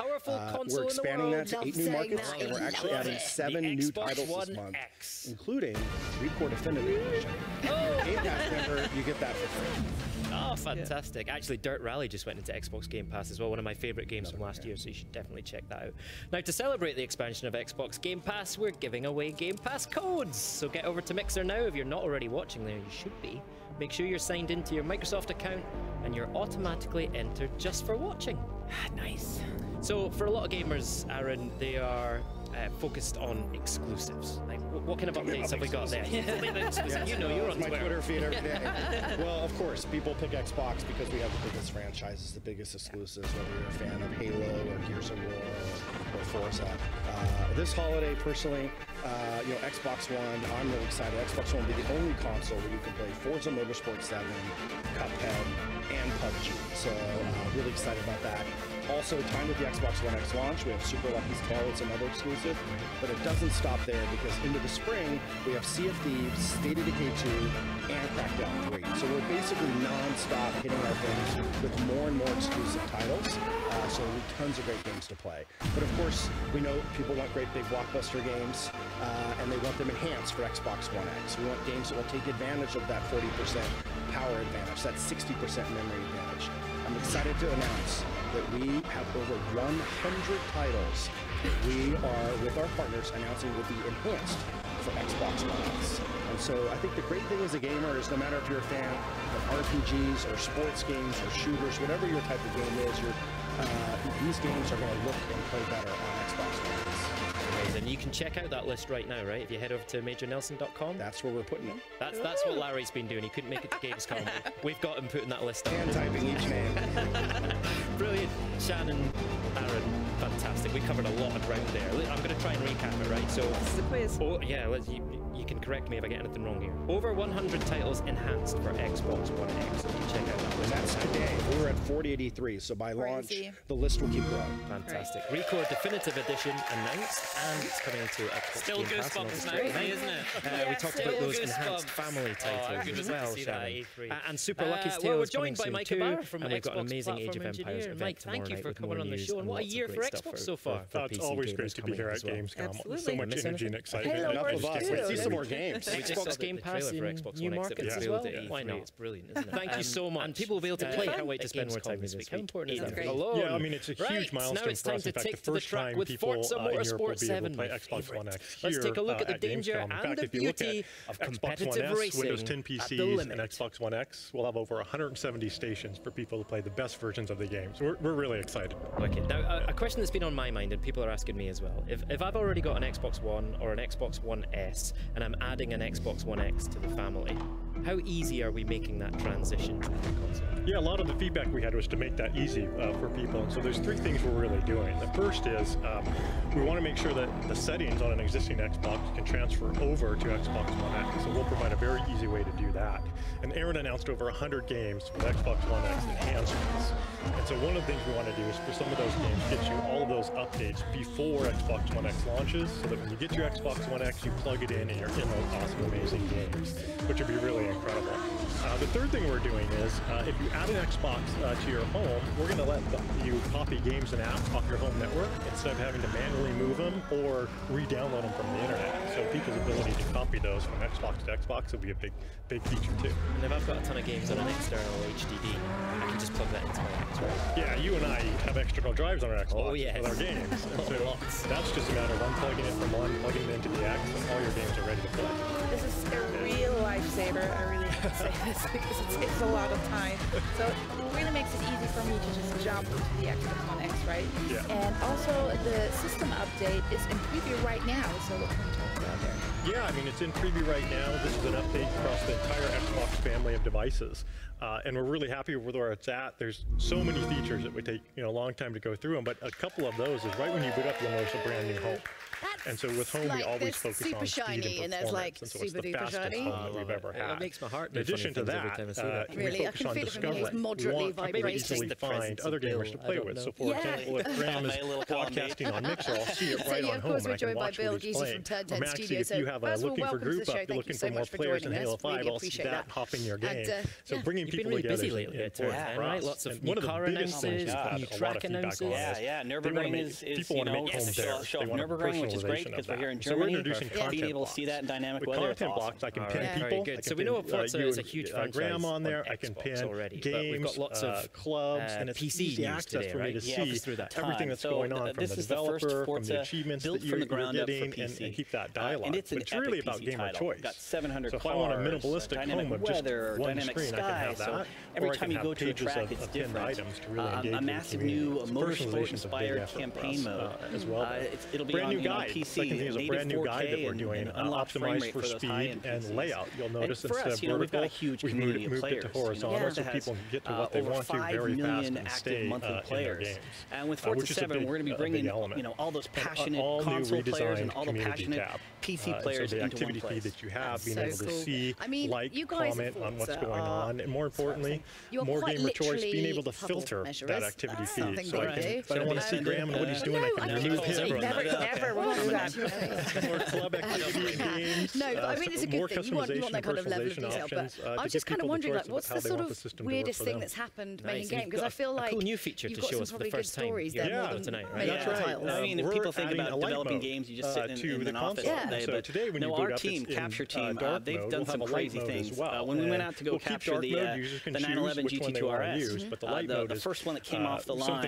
We're expanding that to 8 new markets, and we're actually adding 7 new titles this month, including ReCore Definitive Edition. Game Pass member, you get that for free. Oh, fantastic. Actually, Dirt Rally just went into Xbox Game Pass as well, one of my favorite games from last year, so you should definitely check that out. Now, to celebrate the expansion of Xbox Game Pass, we're giving away Game Pass codes. So get over to Mixer now. If you're not already watching there, you should be. Make sure you're signed into your Microsoft account, and you're automatically entered just for watching. Nice. So, for a lot of gamers, Aaron, they are focused on exclusives. Like, what kind of updates have we got there? You know, you're on my Twitter feed every day. Well, of course, people pick Xbox because we have the biggest franchises, the biggest exclusives, whether you're a fan of Halo or Gears of War or Forza. This holiday, personally, you know, Xbox One, I'm really excited. Xbox One will be the only console where you can play Forza Motorsport 7, Cuphead, and PUBG. So, really excited about that. Also, timed with the Xbox One X launch, we have Super Lucky's Tale, it's another exclusive, but it doesn't stop there because into the spring, we have Sea of Thieves, State of Decay 2, and Crackdown 3. So we're basically non-stop hitting our things with more and more exclusive titles, so tons of great games to play. But of course, we know people want great big blockbuster games, and they want them enhanced for Xbox One X. We want games that will take advantage of that 40% power advantage, that 60% memory advantage. I'm excited to announce that we have over 100 titles that we are, with our partners, announcing will be enhanced for Xbox One X. And so I think the great thing as a gamer is no matter if you're a fan of RPGs or sports games or shooters, whatever your type of game is, these games are going to look and play better on Xbox One X. And you can check out that list right now, right? If you head over to majornelson.com. That's where we're putting it. That's what Larry's been doing. He couldn't make it to Gamescom. We've got him putting that list up. And typing each name. Brilliant. Shannon, Aaron, fantastic. We covered a lot of ground there. I'm going to try and recap it, right? So, this is the quiz. Oh, yeah, you can correct me if I get anything wrong here. Over 100 titles enhanced for Xbox One X. So you can check out that list. And that's today. We were at 4083, so by launch, the list will keep growing. Fantastic. ReCore Definitive Edition announced, and it's coming to Xbox Still Game Pass. Goosebumps now, isn't it? We talked about those enhanced family titles as well, Shannon. And Super Lucky's Tale is coming soon too, and we've got an amazing Age of Empires event tomorrow night with more news and what a year for Xbox so far. It's always great to be here at Gamescom. So much energy and excitement. Enough of us. Let's see some more games. Xbox Game Pass in new markets as well. Why not? It's brilliant, isn't it? Thank you so much. And people will be able to play. I can't wait to spend more time this week. How important is that? Hello. Yeah, I mean, it's a huge milestone now it's time for us. to In fact, take the to the first track time with people Forza in Europe will Motorsport be 7. able to play Xbox One X here. Let's take a look at the danger Gamescom. In and fact, the if you look beauty at of Xbox competitive One S, racing Windows 10 at the PCs, and limit. Xbox One X, we'll have over 170 stations for people to play the best versions of the game. So we're really excited. Okay, now a question that's been on my mind, and people are asking me as well. If I've already got an Xbox One or an Xbox One S, and I'm adding an Xbox One X to the family, how easy are we making that transition to the console? Yeah, a lot of the feedback we had was to make that easy for people. And so there's 3 things we're really doing. The first is we want to make sure that the settings on an existing Xbox can transfer over to Xbox One X. So we'll provide a very easy way to do that. And Aaron announced over 100 games with Xbox One X enhancements. And so one of the things we want to do is for some of those games get you all of those updates before Xbox One X launches, so that when you get your Xbox One X, you plug it in and you're in those awesome, amazing games, which would be really incredible. The third thing we're doing is if you add an Xbox to your home, we're going to let you copy games and apps off your home network instead of having to manually move them or re-download them from the internet. So people's ability to copy those from Xbox to Xbox will be a big feature too. And if I've got a ton of games on an external HDD, I can just plug that into my Xbox, right? Yeah, you and I have external drives on our Xbox with our games. So that's just a matter of unplugging it from one, plugging it into the X, and all your games are ready to play. This is a real-life lifesaver. I really have to say this because it saves a lot of time. So it really makes it easy for me to just jump into the Xbox One X, right? Yeah. And also the system update is in preview right now, so what can we talk about there? Yeah, I mean, it's in preview right now. This is an update across the entire Xbox family of devices. And we're really happy with where it's at. There's so many features that would take a long time to go through them, but a couple of those is right when you boot up, you'll notice a brand new home. And so with home, we always focus on speed and performance, and so it's the fastest home that we've ever had. It makes my heart in addition to that, really, we focus on discovery. Moderately we want to easily find other gamers to play with. So for example, if Graham is podcasting on Mixer, I'll see it right on home and I can watch what he's playing. Or Maxie, if you have a looking for group up, you're looking for more players in Halo 5, I'll see that hop in your game. So bringing people together is important, right? Lots of new car announces, new track announces. Yeah, Nürburgring is, people want to make home there. They want Nürburgring, which is great because we're here in Germany. Being able to see that in dynamic weather. With content blocks, I can pin people. So we know Forza is a huge franchise. Graham on there, I can pin games, we've got lots of clubs, and it's easy access for me to see everything that's going on from the developer, from the achievements that you're getting, and keep that dialogue. And it's really about gamer choice. Got 700 so if I want a minimalistic home with just one screen, I can have that. Every time you go to a track, it's different. A massive new motorsport-inspired campaign mode as well. It'll be on PC. Second thing is a brand new guide that we're doing, optimized for speed and layout. You'll notice instead of vertical, we've moved it to horizontal so people can get to what they want to very fast and stay in their games. And with Forza 7, we're going to be bringing all those passionate console players and all the passionate PC players so the into activity one place. feed that you have, being able to see, like, comment on what's going on, and more importantly, more gamer choice, being able to filter that activity feed. So if I don't want to see Graham and what he's doing, I can remove him. Never will do that. More club activity in games. No, but I mean, it's a good thing. You want that kind of level of detail. But I was just kind of wondering, like, what's the sort of weirdest thing that's happened main game? Because I feel like a cool new feature to show us for the first time. Yeah, tonight, right? That's right. I mean, if people think about developing games, you just sit in an office all day. But no, our team, Capture Team, they've done some crazy things. When we went out to go capture the 911 GT2 RS, the first one that came off the line,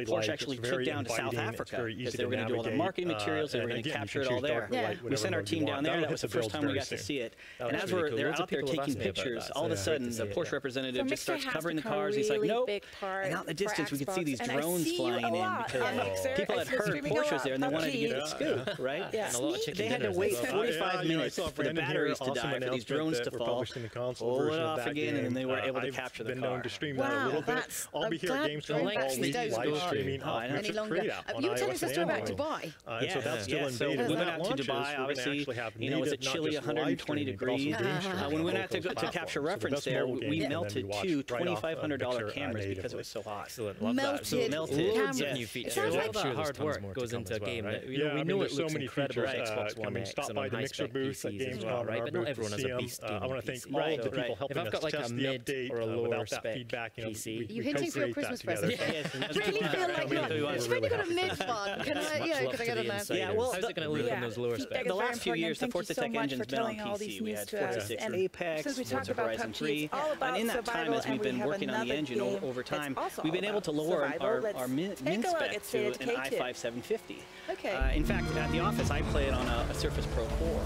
Porsche actually took down to South Africa because they were going to do all the marketing materials. They were going to capture it all there. We sent our team down there. That was the first time we got to see it. And as they're out there taking pictures, all of a sudden the Porsche representative just starts covering the cars. He's like, nope. And out in the distance, we could see these drones flying in because people had heard Porsche was there and they wanted to get the scoop, right? They had to wait 45 minutes for the batteries to die, for these drones to fall, pull it off again, and then they were able to capture the car. I've been known to stream that a little bit. I'll be here at gamescon all week live streaming any longer. You were telling us a story about Dubai. So that's still in beta. We went out to Dubai, obviously, it's a chilly 120 degrees. When we went out to capture reference there, we melted two $2,500 cameras because it was so hot. Melted cameras. New features. All that hard work goes into a game that we know it looks incredible on Xbox One X and on high-spec PCs as well, right? But not everyone has a beast game. I want to thank all of the people helping us test the update or a lower spec PC. You hinting for your Christmas present? I really feel like it's really got a mid one. Can I get a nice? Yeah, well, how's it going to live in those lower specs? The last few years, the Forza Tech engine's been on PC. We had Forza 6 Apex, Forza Horizon 3, and in that time, as we've been working on the engine over time, we've been able to lower our min spec to an i5 750. Okay. In fact, at the office, I play it on a Surface Pro 4.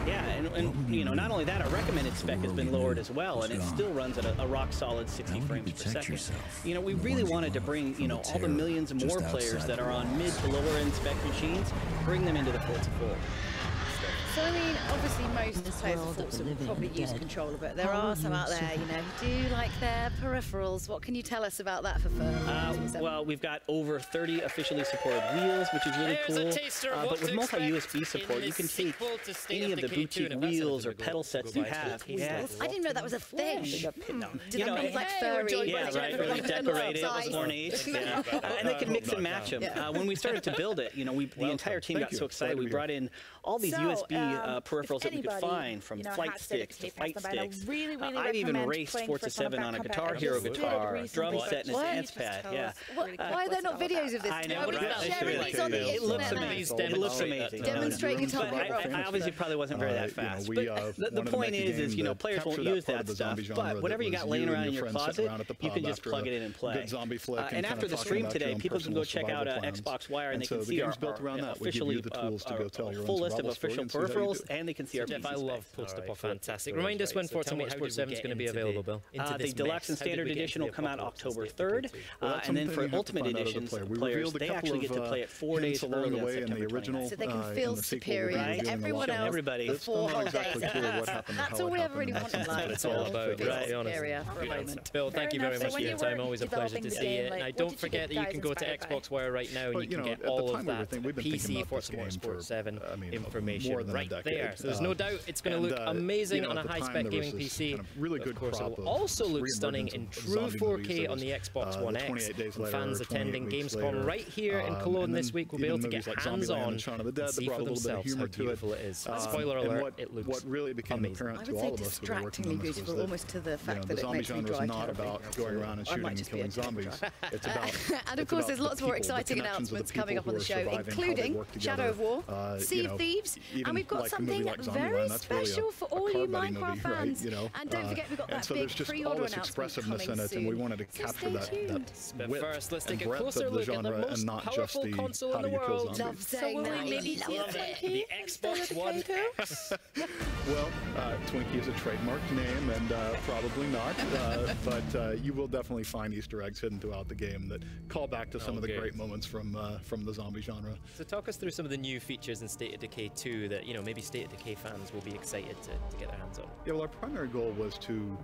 Yeah, and not only that, our recommended spec has been lowered as well, and it still runs at a rock-solid 60 frames per second. We really wanted to bring, all the millions more players that are on mid to lower-end spec machines, bring them into the Forza fold. So, I mean, obviously most players of Forza will probably use a controller, but there are some out there, who do like their peripherals. What can you tell us about that for fun? Well, we've got over 30 officially supported wheels, which is really cool. But with multi-USB support, you can take any of the boutique wheels or pedal sets you have. Yeah. I didn't know that was a thing. Did that mean like furry? Yeah, right. Really decorated, ornate. And they can mix and match them. When we started to build it, the entire team got so excited. We brought in all these USB peripherals that we could find, from flight sticks to fight sticks. I've even raced Forza 7 on a Guitar Hero guitar, drum set, and a dance pad. Yeah. Why are there not videos of this? I know. It looks amazing. It looks amazing. Demonstrate Guitar Hero. I obviously probably wasn't very that fast. But the point is, players won't use that stuff. But whatever you got laying around in your closet, you can just plug it in and play. And after the stream today, people can go check out Xbox Wire and they can see our officially full list of official peripherals peripherals, and they can see our Jeff, PC I love space. Post-Up. Fantastic. Remind us when Forza Motorsport 7 is going to be available, Bill. The Deluxe and Standard Edition will come out October 3rd, and then for Ultimate Editions players, they actually get to play it 4 days early on September 29th. So they can feel superior to everyone else before holidays. That's all we ever really want in life. It's all about, right? Superior for a moment. Bill, thank you very much for your time. Always a pleasure to see you. Now, don't forget that you can go to Xbox Wire right now and you can get all of that PC Forza Motorsport 7 information right there. So there's no doubt it's going to look amazing on a high-spec gaming PC. Really good. Of course, it will also look stunning in true 4K on the Xbox One X. Fans attending Gamescom right here in Cologne this week will be able to get hands-on and see for themselves how beautiful it is. Spoiler alert, it looks amazing. I would say distractingly beautiful, almost to the fact that it makes me drive not about going around and shooting and killing zombies. It's about and of course, there's lots more exciting announcements coming up on the show, including Shadow of War, Sea of Thieves, and we've got something very special for all you Minecraft fans. And don't forget, we've got that big pre-order announcement coming soon. And we wanted to capture that width first, let's take and a closer look at the most powerful console in the world. Love saying that. Maybe the Xbox One X. Well, Twinkie is a trademarked name, and probably not, but you will definitely find Easter eggs hidden throughout the game that call back to some of the great moments from the zombie genre. So talk us through some of the new features in State of Decay 2 that, you know, maybe State of Decay fans will be excited to get their hands on. Yeah, well, our primary goal was to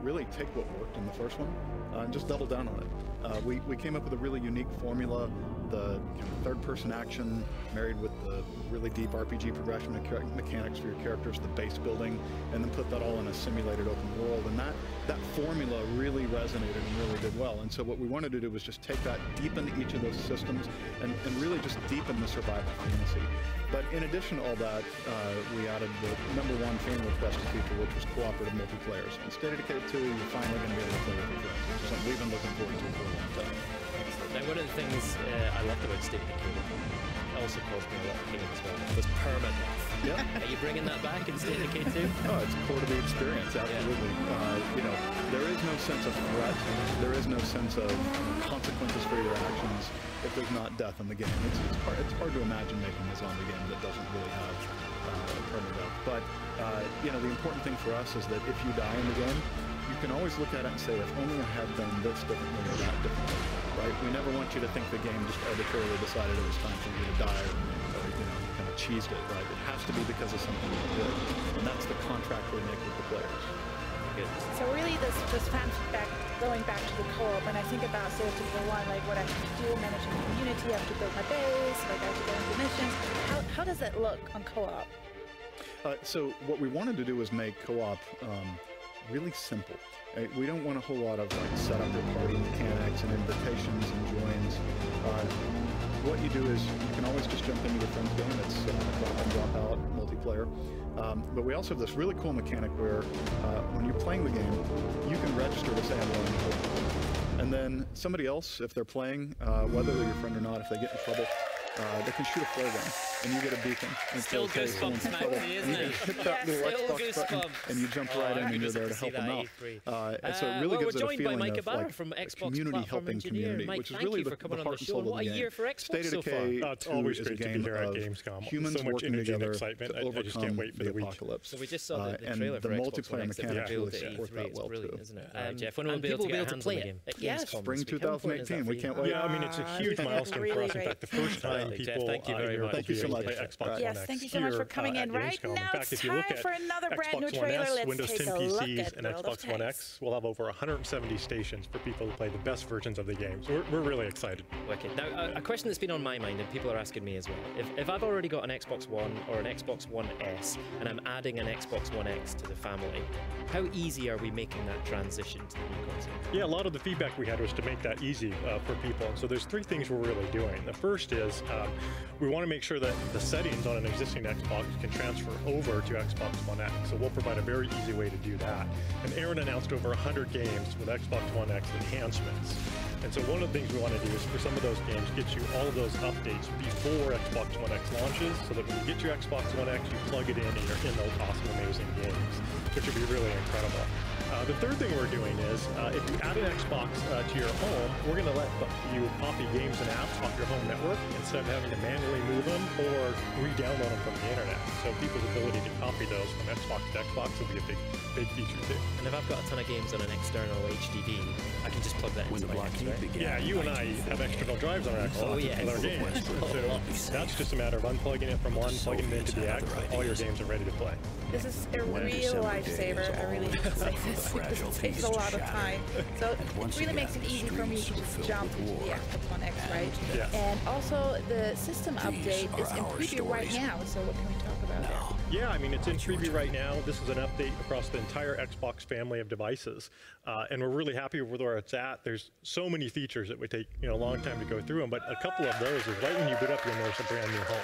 really take what worked in the first one and just double down on it. We came up with a really unique formula, the third-person action married with the really deep RPG progression mechanics for your characters, the base building, and then put that all in a simulated open world. And that formula really resonated and really did well. And so what we wanted to do was just take that, deepen each of those systems, and really just deepen the survival fantasy. But in addition to all that, we added the #1 fan requested feature, which was cooperative multiplayer. So in State of Decay 2, you're finally going to be able to play with your friends, which is something we've been looking forward to for a long time. Now, one of the things I loved about State of Decay also caused me a lot of pain as well was permadeath. Yeah. Are you bringing that back in State of Decay 2? Oh, it's core to the experience, absolutely. You know, there is no sense of threat. There is no sense of consequences for your actions if there's not death in the game. It's hard to imagine making a zombie game that doesn't really have permadeath. But you know, the important thing for us is that if you die in the game, you can always look at it and say, if only I had done this differently or that differently, right? We never want you to think the game just arbitrarily decided it was time for you to die or you know, kind of cheesed it, right? It has to be because of something you did, and that's the contract we make with the players. Good. So really this fan feedback, going back to the co-op, and I think about State of Decay 1, like what I have to do, managing the community, I have to build my base, like I have to go into missions. How does that look on co-op? So what we wanted to do was make co-op really simple. We don't want a whole lot of like set up your party mechanics and invitations and joins. What you do is you can always just jump into your friend's game. It's drop in, drop out multiplayer. But we also have this really cool mechanic where when you're playing the game, you can register to say hello and co-op. And then somebody else, if they're playing, whether they're your friend or not, if they get in trouble, they can shoot a flare gun, and you get a beacon. And still goosebumps, Maxie, isn't it? Hit that little Xbox button, and you jump right in, and you're there to help them out. And so it really gives it a feeling of like from Xbox community helping community, Mike, which is really the heart and soul of the What a game. year for Xbox State of so far. Decay It's always great to be here at Gamescom. Humans so much working energy and together excitement. to overcome I just can't wait for the apocalypse. So we just saw the trailer and the for Xbox multiplayer One X mechanics really at support that well too. Isn't it? Jeff, when will we be able to get our hands on the game? Yes, spring 2018. We can't wait. Yeah, I mean it's a huge milestone for us. In fact, the first time people thank you very much. Thank you so much. Play Xbox One Yes, X thank you so much for coming in. Right now, it's time for another brand new trailer. Let's Windows take 10 a look PCs at and World of Xbox One Tanks. X will have over 170 stations for people to play the best versions of the game. So we're really excited. Wicked. Now, a question that's been on my mind, and people are asking me as well. If I've already got an Xbox One or an Xbox One S, and I'm adding an Xbox One X to the family, how easy are we making that transition to the new console? Yeah, a lot of the feedback we had was to make that easy for people. And so there's 3 things we're really doing. The first is we want to make sure that the settings on an existing Xbox can transfer over to Xbox One X. So we'll provide a very easy way to do that. And Aaron announced over 100 games with Xbox One X enhancements. And so one of the things we want to do is for some of those games, get you all of those updates before Xbox One X launches, so that when you get your Xbox One X, you plug it in and you're in those awesome, amazing games, which would be really incredible. The third thing we're doing is, if you add an Xbox to your home, we're going to let you copy games and apps off your home network instead of having to manually move them or re-download them from the internet. So people's ability to copy those from Xbox to Xbox will be a big feature too. And if I've got a ton of games on an external HDD, I can just plug that into my X, right? Yeah, you and I have external drives on our Xbox with our games. So that's just a matter of unplugging it from one, plugging it into the X, and all your games are ready to play. This is a real lifesaver. I really need to say this. It takes a lot of time. So it really makes it easy for me to just jump into the Xbox One X, right? Yes. And also the system update is in preview right now. So what can we talk about there? Yeah, I mean, it's in preview right now. This is an update across the entire Xbox family of devices. And we're really happy with where it's at. There's so many features that would take a long time to go through them, but a couple of those is right when you boot up, you'll notice a brand new home.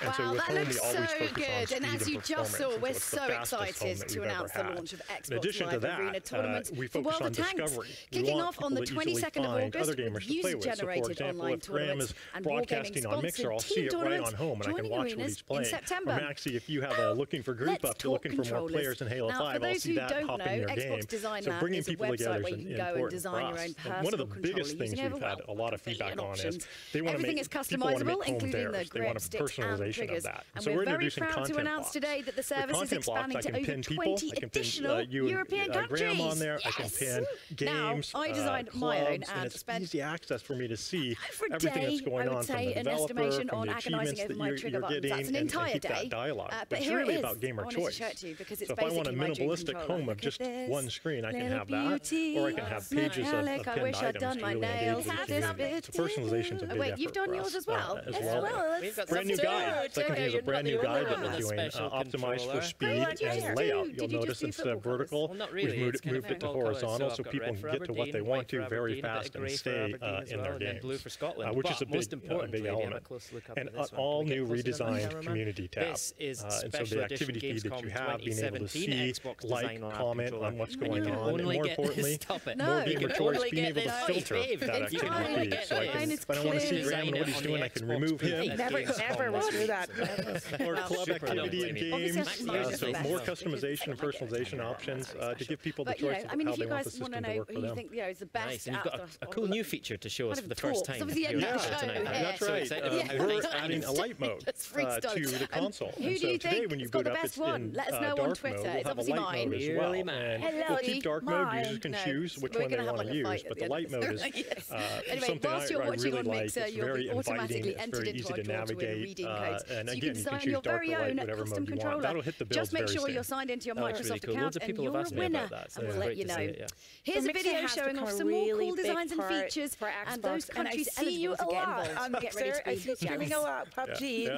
And wow, so with that home, looks always so focus good. on And as you just saw, we're so excited to announce the launch of Xbox Live Arena Tournament for World of Tanks, kicking off on the 22nd of August with user-generated online tournaments and wargaming-sponsored team tournaments joining arenas in September. Maxie, if you have a looking for group up, you're looking for more players in Halo 5, I'll see that hop in your game. So bringing people together is important for us. One of the biggest things we've had a lot of feedback on is they want to make people want to make home theirs. They want a personalization of that. And we're very proud to announce today that the service is expanding to over 20 additional European countries. Graham on there. I can pin games, now, I designed my own and spent easy access for me to see everything that's going on from the developer, from the achievements that you're getting, and keep that dialogue. But it's really about gamer choice. So if I want a minimalistic home of just one screen, I can have that, or I can have pages of pinned items to really engage with the game. So personalization's a big effort. Wait, you've done yours as well? Brand new guide. Second thing is a brand new guide that we're doing, optimized for speed and layout. You'll notice instead of vertical, we've moved it to horizontal so people can get to what they want to very fast and stay in their games, which is a big element. And an all-new redesigned community tab. And so the activity feed that you have, being able to see, like, comment on what's going on, and more importantly, more gamer choice, being able to filter that activity feed. So if I don't want to see Graham and what he's doing, I can remove him. Never will do that. Or club activity in games, so more customization and personalization options to give people the choice of how they want the system to work for them. It's the best. Nice, and you've got a cool new feature to show us for the first time. That's right. We're adding a light mode to the console. Who do you think has got the best one? Let us know on Twitter. It's obviously mine. Really mine. We'll keep dark mode. Users can choose which one they want to use, but the light mode is something I really like. It's very inviting. It's very easy to navigate. And again, you can choose dark or light, whatever mode you want. That'll hit the builds Just make sure you're signed into your Microsoft account and you're a winner. And we'll let you know. Here's a video showing off some more cool designs and features and those countries eligible to get involved. On Mixer, I see you streaming a lot. PUBG.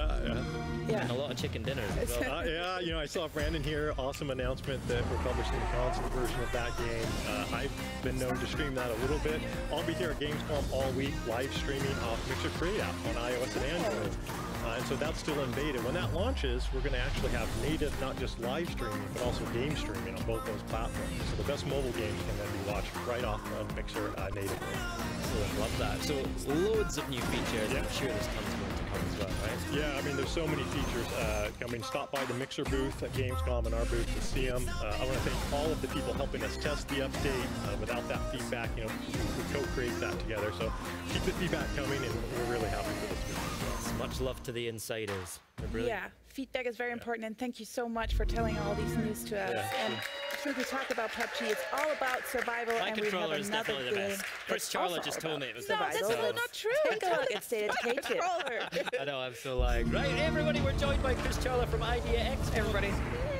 And a lot of chicken dinners as well. Yeah, I saw Brandon here. Awesome announcement that we're publishing the console version of that game. I've been known to stream that a little bit. I'll be here at Gamescom all week, live streaming off Mixer Create app on iOS and Android. And so that's still in beta. When that launches, we're going to actually have native, not just live streaming, but also game streaming on both those platforms. So the best mobile games can then be watched right off of Mixer natively. I love that. So loads of new features. I'm sure there's tons more to come as well, right? Yeah, I mean, there's so many features coming. Stop by the Mixer booth at Gamescom and our booth to see them. I want to thank all of the people helping us test the update. Without that feedback, we co-create that together. So keep the feedback coming, and we're really happy with this video. Much love to the insiders. Yeah, feedback is very important, and thank you so much for telling all these news to us. And since we talked about PUBG, it's all about survival, and we have another game. Chris Charlotte just told me it was survival. No, that's not true. Take a look at State of Decay 2. I know, I'm so like, right, everybody, we're joined by Chris Charlotte from Idea X, everybody.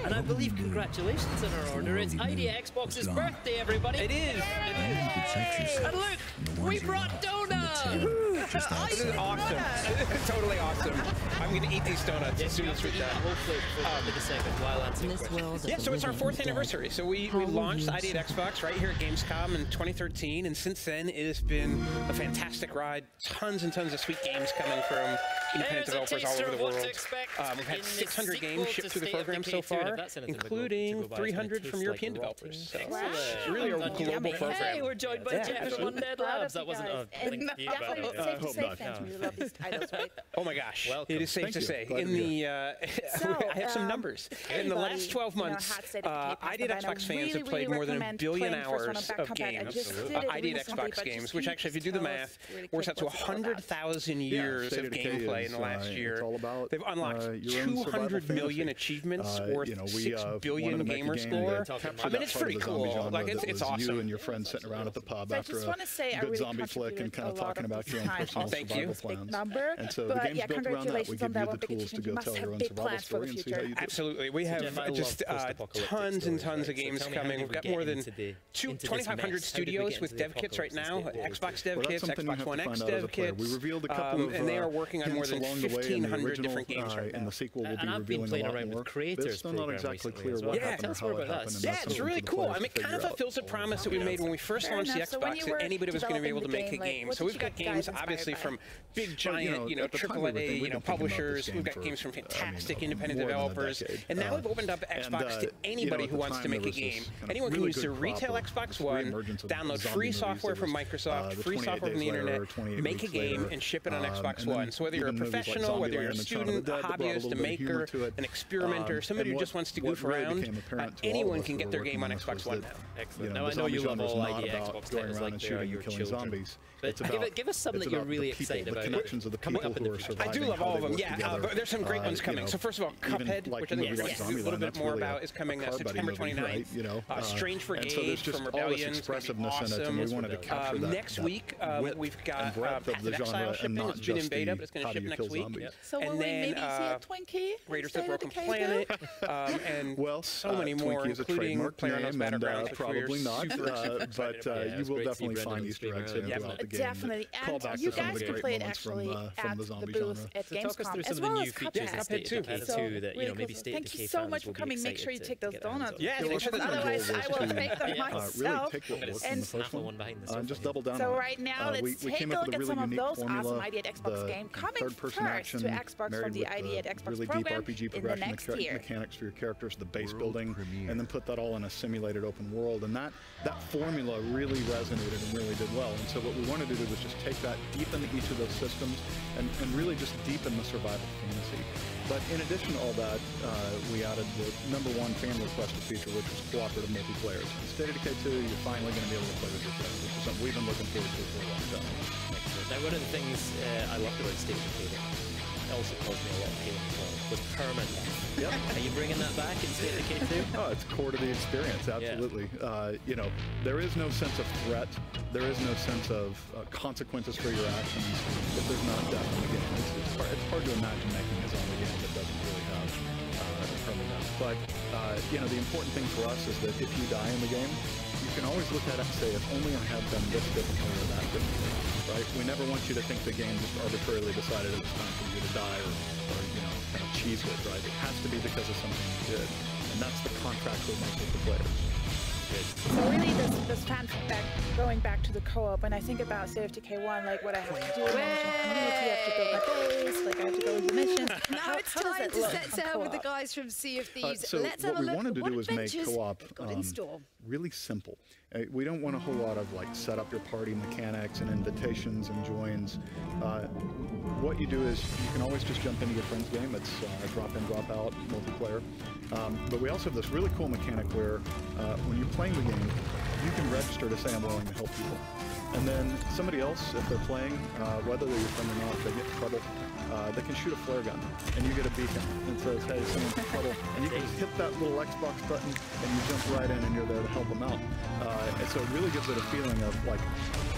And I believe congratulations in our order. It's Idea Xbox's birthday, everybody. It is. And look, we brought donuts. This is awesome. Totally awesome. I'm going to eat these donuts as soon as we're done. Hopefully, a second while answering yeah, so it's our 4th anniversary. So we launched Idea Xbox right here at Gamescom in 2013, and since then it has been a fantastic ride. Tons and tons of sweet games coming from independent developers all over the world. We've had 600 games shipped through the program so far, including 300 from European developers. So it's really a global program. Hey, we're joined by Jeff from Undead Labs. That wasn't a thing. Definitely safe to say, fans, we love these titles, right? Oh my gosh, it is safe to say. In the, I have some numbers. In the last 12 months, ID at Xbox fans have played more than 1 billion hours of games. ID at Xbox games, which actually, if you do the math, works out to 100,000 years of gameplay in the last year. They've unlocked 200 million achievements worth 6 billion gamer score. I mean, it's pretty cool. Like, it's awesome. You and your friends sitting around at the pub after a good zombie flick and kind of talking about your own personal survival plans. And so the game's built around that. We give you the tools to go tell your own survival story and see how you do. Absolutely. We have just tons and tons of games coming. We've got more than 2,500 studios with dev kits right now. Xbox dev kits, Xbox One X dev kits. We revealed a couple of and they are working on more than 1,500 different games right now. In the sequel, we'll be revealing a lot more. It's still not exactly clear what happened or how it happened. Yeah, it's really cool. I mean, it kind of fulfills a promise that we made when we first launched the Xbox, that anybody was going to be able to make a game. So we've got games, obviously, from big, giant, AAA, publishers. We've got games from fantastic independent developers. And now we've opened up Xbox to anybody who wants to make a game. Anyone can use their retail Xbox One, download free software from Microsoft, free software from the internet, make a game, and ship it on Xbox One. So whether you're a professional, whether you're a student, a hobbyist, a maker, an experimenter, somebody who just wants to goof around, anyone can get their game on Xbox One now. Excellent. Now I know you love all ID Xbox titles like they are your children. But give us some that you're really excited about. I do love all of them, yeah. But there's some great ones coming. So first of all, Cuphead, which I think we're going to talk a little bit more about, is coming September 29th. Strange Brigade from Rebellion is going to be awesome. Next week, we've got Path of Exile shipping. It's been in beta, but it's going to ship next week. So will we maybe see a Twinkie? Raiders of the Broken Planet, and so many more, including PlayerUnknown's Battlegrounds, which probably not, but you will definitely find Easter eggs throughout the game. Definitely, and you guys can play it actually at the booth at gamescom, as well as Cuphead too. That maybe State Thank you so much for coming. Make sure you take those donuts. Yeah, otherwise I will take them myself. And just double down. So right now, let's take a look at some of those awesome ID at Xbox games coming first to Xbox from the ID at Xbox really program deep RPG progression mechanics for your characters, the base building, and then put that all in a simulated open world. And that formula really resonated and really did well. And so what we wanted to do was just take that, deepen each of those systems, and really just deepen the survival fantasy. But in addition to all that, we added the #1 fan requested feature, which was cooperative multiplayer. So in State of Decay 2, you're finally going to be able to play with your friends, which is something we've been looking forward to for a long time. Excellent. Now, one of the things I loved about State of Decay that also caused me a lot of pain was permanent. Yep. Are you bringing that back in State of Decay 2? Oh, it's core to the experience, absolutely. Yeah. There is no sense of threat. There is no sense of consequences for your actions if there's not death in the game. It's hard to imagine making a zombie game that doesn't really have permanent. But, the important thing for us is that if you die in the game, you can always look at it and say, if only I had done this differently or that differently, right? We never want you to think the game just arbitrarily decided it was time for you to die or kind of cheese it, right? It has to be because of something you did. And that's the contract we make with the players. So really, this fan feedback, going back to the co-op, when I think about State of Decay 1, like what I have to do, I have to build my base, like I have to go into missions. Now it's time to set sail with the guys from Sea of Thieves. So let's have a look. What we wanted to do was make co-op in-store. Really simple. We don't want a whole lot of set up your party mechanics and invitations and joins. What you do is you can always just jump into your friend's game. It's drop in, drop out multiplayer. But we also have this really cool mechanic where when you're playing the game, you can register to say I'm willing to help people. And then somebody else, if they're playing, whether they're your friend or not, if they get in trouble, they can shoot a flare gun, and you get a beacon that says, hey, someone's in trouble. And you can just hit that little Xbox button, and you jump right in, and you're there to help them out. And so it really gives it a feeling of,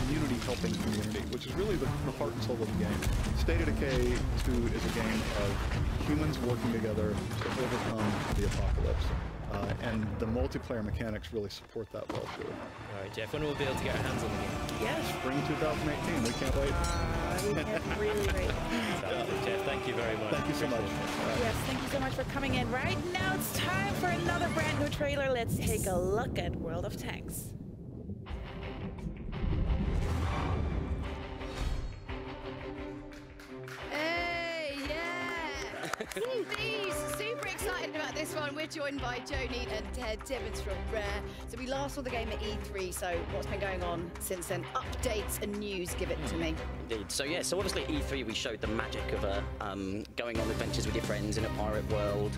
community helping community, which is really the heart and soul of the game. State of Decay 2 is a game of humans working together to overcome the apocalypse. And the multiplayer mechanics really support that well, too. All right, Jeff, when will we be able to get our hands on the game? Yes. Spring 2018. We can't wait. We can't really wait. Jeff, thank you very much. Thank you so much. Yes, thank you so much for coming in. Right now, it's time for another brand new trailer. Let's take a look at World of Tanks. Indeed, super excited about this one. We're joined by Joe Neat and Ted Timmons from Rare. So we last saw the game at E3, so what's been going on since then? Updates and news, give it to me. Indeed. So yeah, so obviously at E3 we showed the magic of going on adventures with your friends in a pirate world,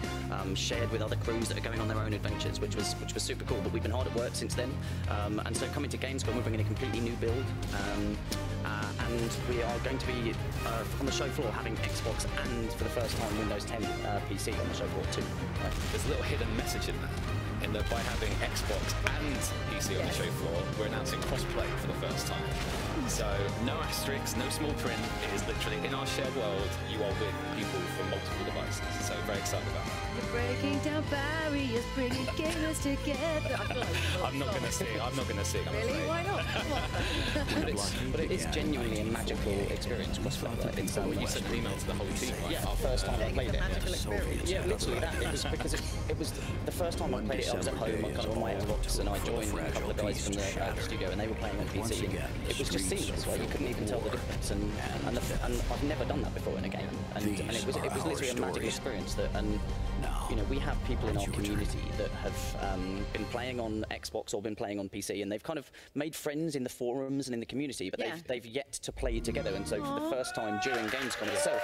shared with other crews that are going on their own adventures, which was super cool. But we've been hard at work since then, and so coming to gamescom, we're bringing a completely new build. And we are going to be on the show floor having Xbox and, for the first time, Windows 10 PC on the show floor too. Right? There's a little hidden message in that by having Xbox and PC on the show floor, we're announcing crossplay for the first time. So no asterisks, no small print. It is literally in our shared world. You are with people from multiple devices. So very excited about that. You're breaking down barriers, bringing gamers together. I'm not going to sing. I'm not going to sing. Really? Why not? Come on. but it is genuinely a magical experience. Crossplay. It's when you sent an email to the whole team. Right? Yeah, our first time I played it. Yeah, literally that. It was because it was the first time I played it. I was at home, kind of on my Xbox, and I joined a couple of guys from the studio, and they were playing on PC. And it was just seamless, right? You couldn't even tell the difference, and I've never done that before in a game, and it was literally a magical experience. We have people in our community that have been playing on Xbox or been playing on PC, and they've kind of made friends in the forums and in the community, but they've yet to play together. And so for the first time during Gamescom itself,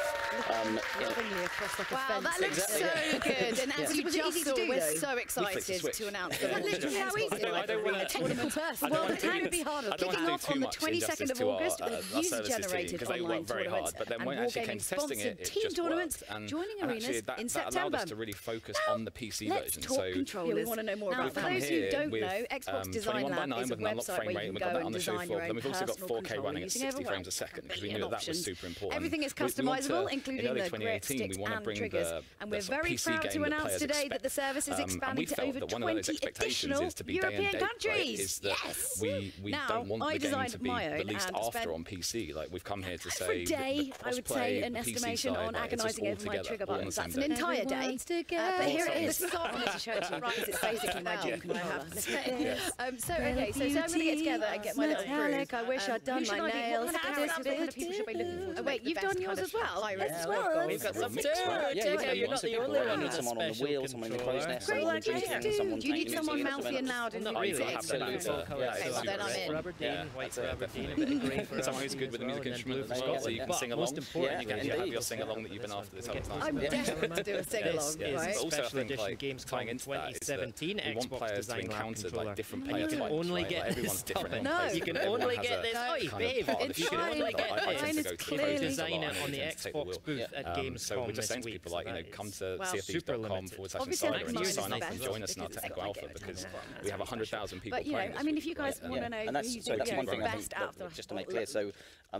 wow, that looks so good. And as you just saw, we're so excited to announce them. That's literally how easy it is. Well, the time would be harder. Kicking off on the 22nd of August with a user-generated online tournament and Wargaming-sponsored team tournaments, joining arenas in September. Allowed us to really focus on the PC version. So controllers. We want to know more about that. For those who don't know, Xbox Design Lab is a website where you can go and design your own personal controller using 60 frames a second, because we knew that was super important. Everything is customizable, including the grip sticks and triggers. And we're very proud to announce today that the service is expanding to over 20 additional European countries. Yes! We don't want the game to be released after on PC. Like, we've come here to say every day, I would say an estimation on agonising over my trigger buttons. That's an entire day. But here it is. This is what I wanted to show to you, because it's basically my dream controller. So I'm going to get together and get my little groove. I wish I'd done my nails. Wait, you've done yours as well? We've got some too. You're not the only one with someone on the wheel, someone in the crow's nest, someone drinking, someone do you need someone mouthy and loud and really? Absolutely. Then I'm in. Aberdeen, white for Aberdeen, a bit of grey for someone who's good with the music instrument as well, so you can sing along. Most important, you can have your sing-along that you've been after this whole time. I'm desperate to do a sing-along, right? Also, I think, like, tying into that is that we want players to encounter like different player types. You can only get this. No, you can only get this. Oi, babe, you can only get this. Design it on the Xbox booth at Gamescom. So we're just saying to people, like, come to cfds.com/insider and sign up and join us in our technical alpha, because we have 100,000 people playing. But I mean, if you guys want to know, and that's one thing I think, just to make clear. So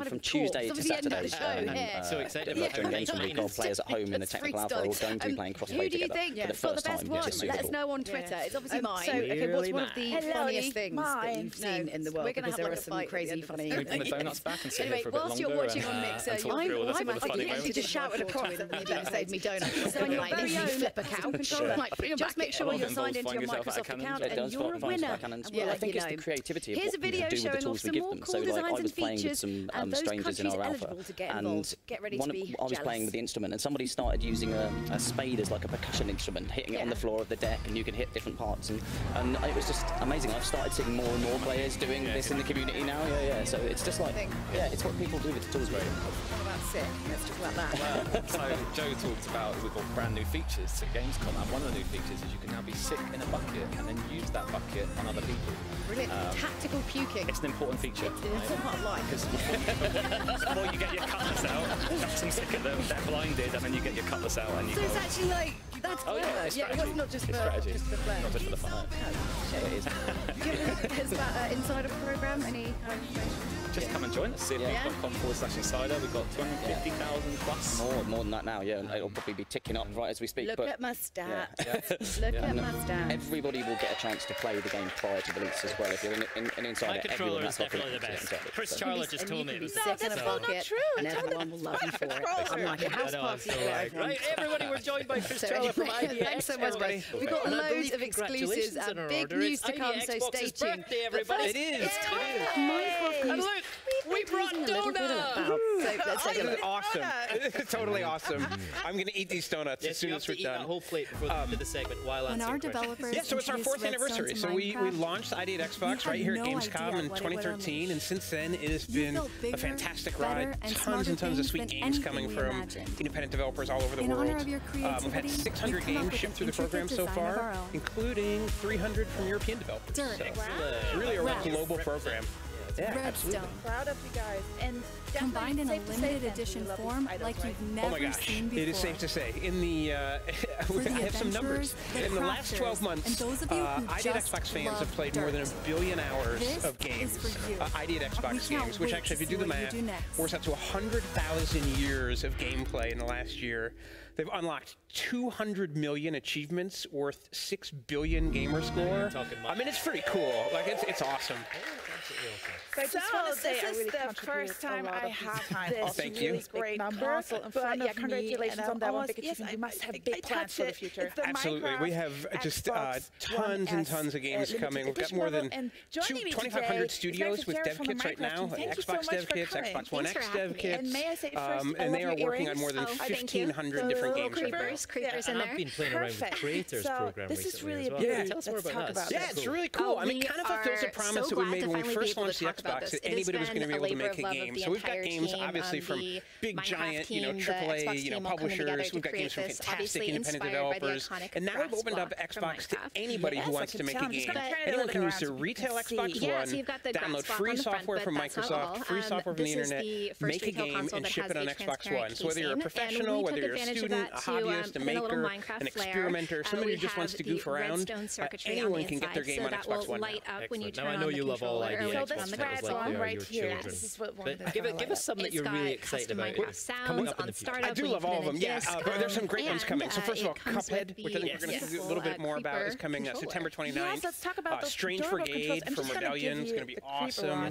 from Tuesday to Saturday, so excited about during Gamescom, we've got players at home in the technical alpha all going to be playing crossplay together for the first time, which is super cool. Let us know on Twitter. It's obviously mine. So, okay, what's one of the funniest things that you've seen in the world? Because there are some crazy funny. Anyway, whilst you're watching on Mixer, you just shouted across and you saved me donuts. So on your very own flipper controller, just make sure you're signed into your Microsoft account and you're a winner. I think it's the creativity of here's a video showing off some more cool designs and features, and those countries eligible to get involved. Get ready to be I was playing with the instrument, and somebody started using a spade as like a percussion instrument, hitting it on the floor of the deck, and you can hit different parts, and it was just amazing. I've started seeing more and more players doing this in the community now. So it's just like, it's what people do with the tools. What about sick? Let's talk about that. Well, so Joe talked about we've got brand new features to Gamescom, and one of the new features is you can now be sick in a bucket and then use that bucket on other people. Brilliant. Tactical puking. It's an important feature. It's what I like. Because before you get your cutlass out, chuck some sick at them, they're blinded, and then you get your cutlass out and you. So it's actually like that's clever. It's not just for flair. Not just for the fun. It is. Is that Insider program? Any just come and join us. cfds.com/insider. We've got 250,000 plus. More than that now, It'll probably be ticking up right as we speak. Look at my stats. Look at my stats. Everybody will get a chance to play the game prior to release as well. If you're an insider, my controller is definitely the best. Chris Charlotte just told me it was sick in a bucket, and everyone will love you for it. I'm like a house party for everyone. Right, everybody, we're joined by Chris Charlotte from IDX. Thanks so much, guys. We've got loads of exclusives and big news to come, so stay tuned. Everybody, it is. It's time. We brought donuts! Awesome. Totally awesome. I'm going to eat these donuts as soon as we're done. A whole plate before the end of the segment while answering questions. Yeah, so it's our 4th anniversary. So we launched ID at Xbox right here at Gamescom in 2013, and since then it has been a fantastic ride. Tons and tons of sweet games coming from independent developers all over the world. We've had 600 games shipped through the program so far, including 300 from European developers. So it's really a global program. Yeah, Redstone. Proud of you guys. And combined in a limited edition form like you've never seen before. It is safe to say. In the, I have some numbers. In the last 12 months, ID at Xbox fans have played more than 1 billion hours of games. ID at Xbox games, which actually, if you do the math, works out to 100,000 years of gameplay in the last year. They've unlocked 200 million achievements worth 6 billion gamer score. I mean, it's pretty cool. Like, it's awesome. But so this is the first time I have this really great console in front of me. Congratulations on that one, because you must have big plans for the future. Absolutely. We have just tons and tons of games coming. We've got more than 2,500 studios with dev kits right now. Xbox dev kits, Xbox One X dev kits. And they are working on more than 1,500 different games right now. Creepers in there. I've been playing around with the Creators program recently as well. Yeah, tell us more about that. Yeah, it's really cool. I mean, kind of fulfills a promise that we made when we first launched the Xbox, that anybody was going to be able to make a game. So we've got games, obviously, from big, giant, AAA, publishers. We've got games from fantastic independent developers. And now we've opened up Xbox to anybody who wants to make a game. Anyone can use their retail Xbox One, download free software from Microsoft, free software from the internet, make a game, and ship it on Xbox One. So whether you're a professional, whether you're a student, a hobbyist, a maker, an experimenter, somebody who just wants to goof around, anyone can get their game on Xbox One now. Now I know you love all ideas. Right here. This is what give us some that you're really excited about. Coming up in the future. I do love all of them. Yeah, there's some great ones coming. So first of all, Cuphead, which I think we're going to do a little bit more about, is coming September 29th. Yes, let's talk about Strange Brigade from Rebellion is going to be awesome.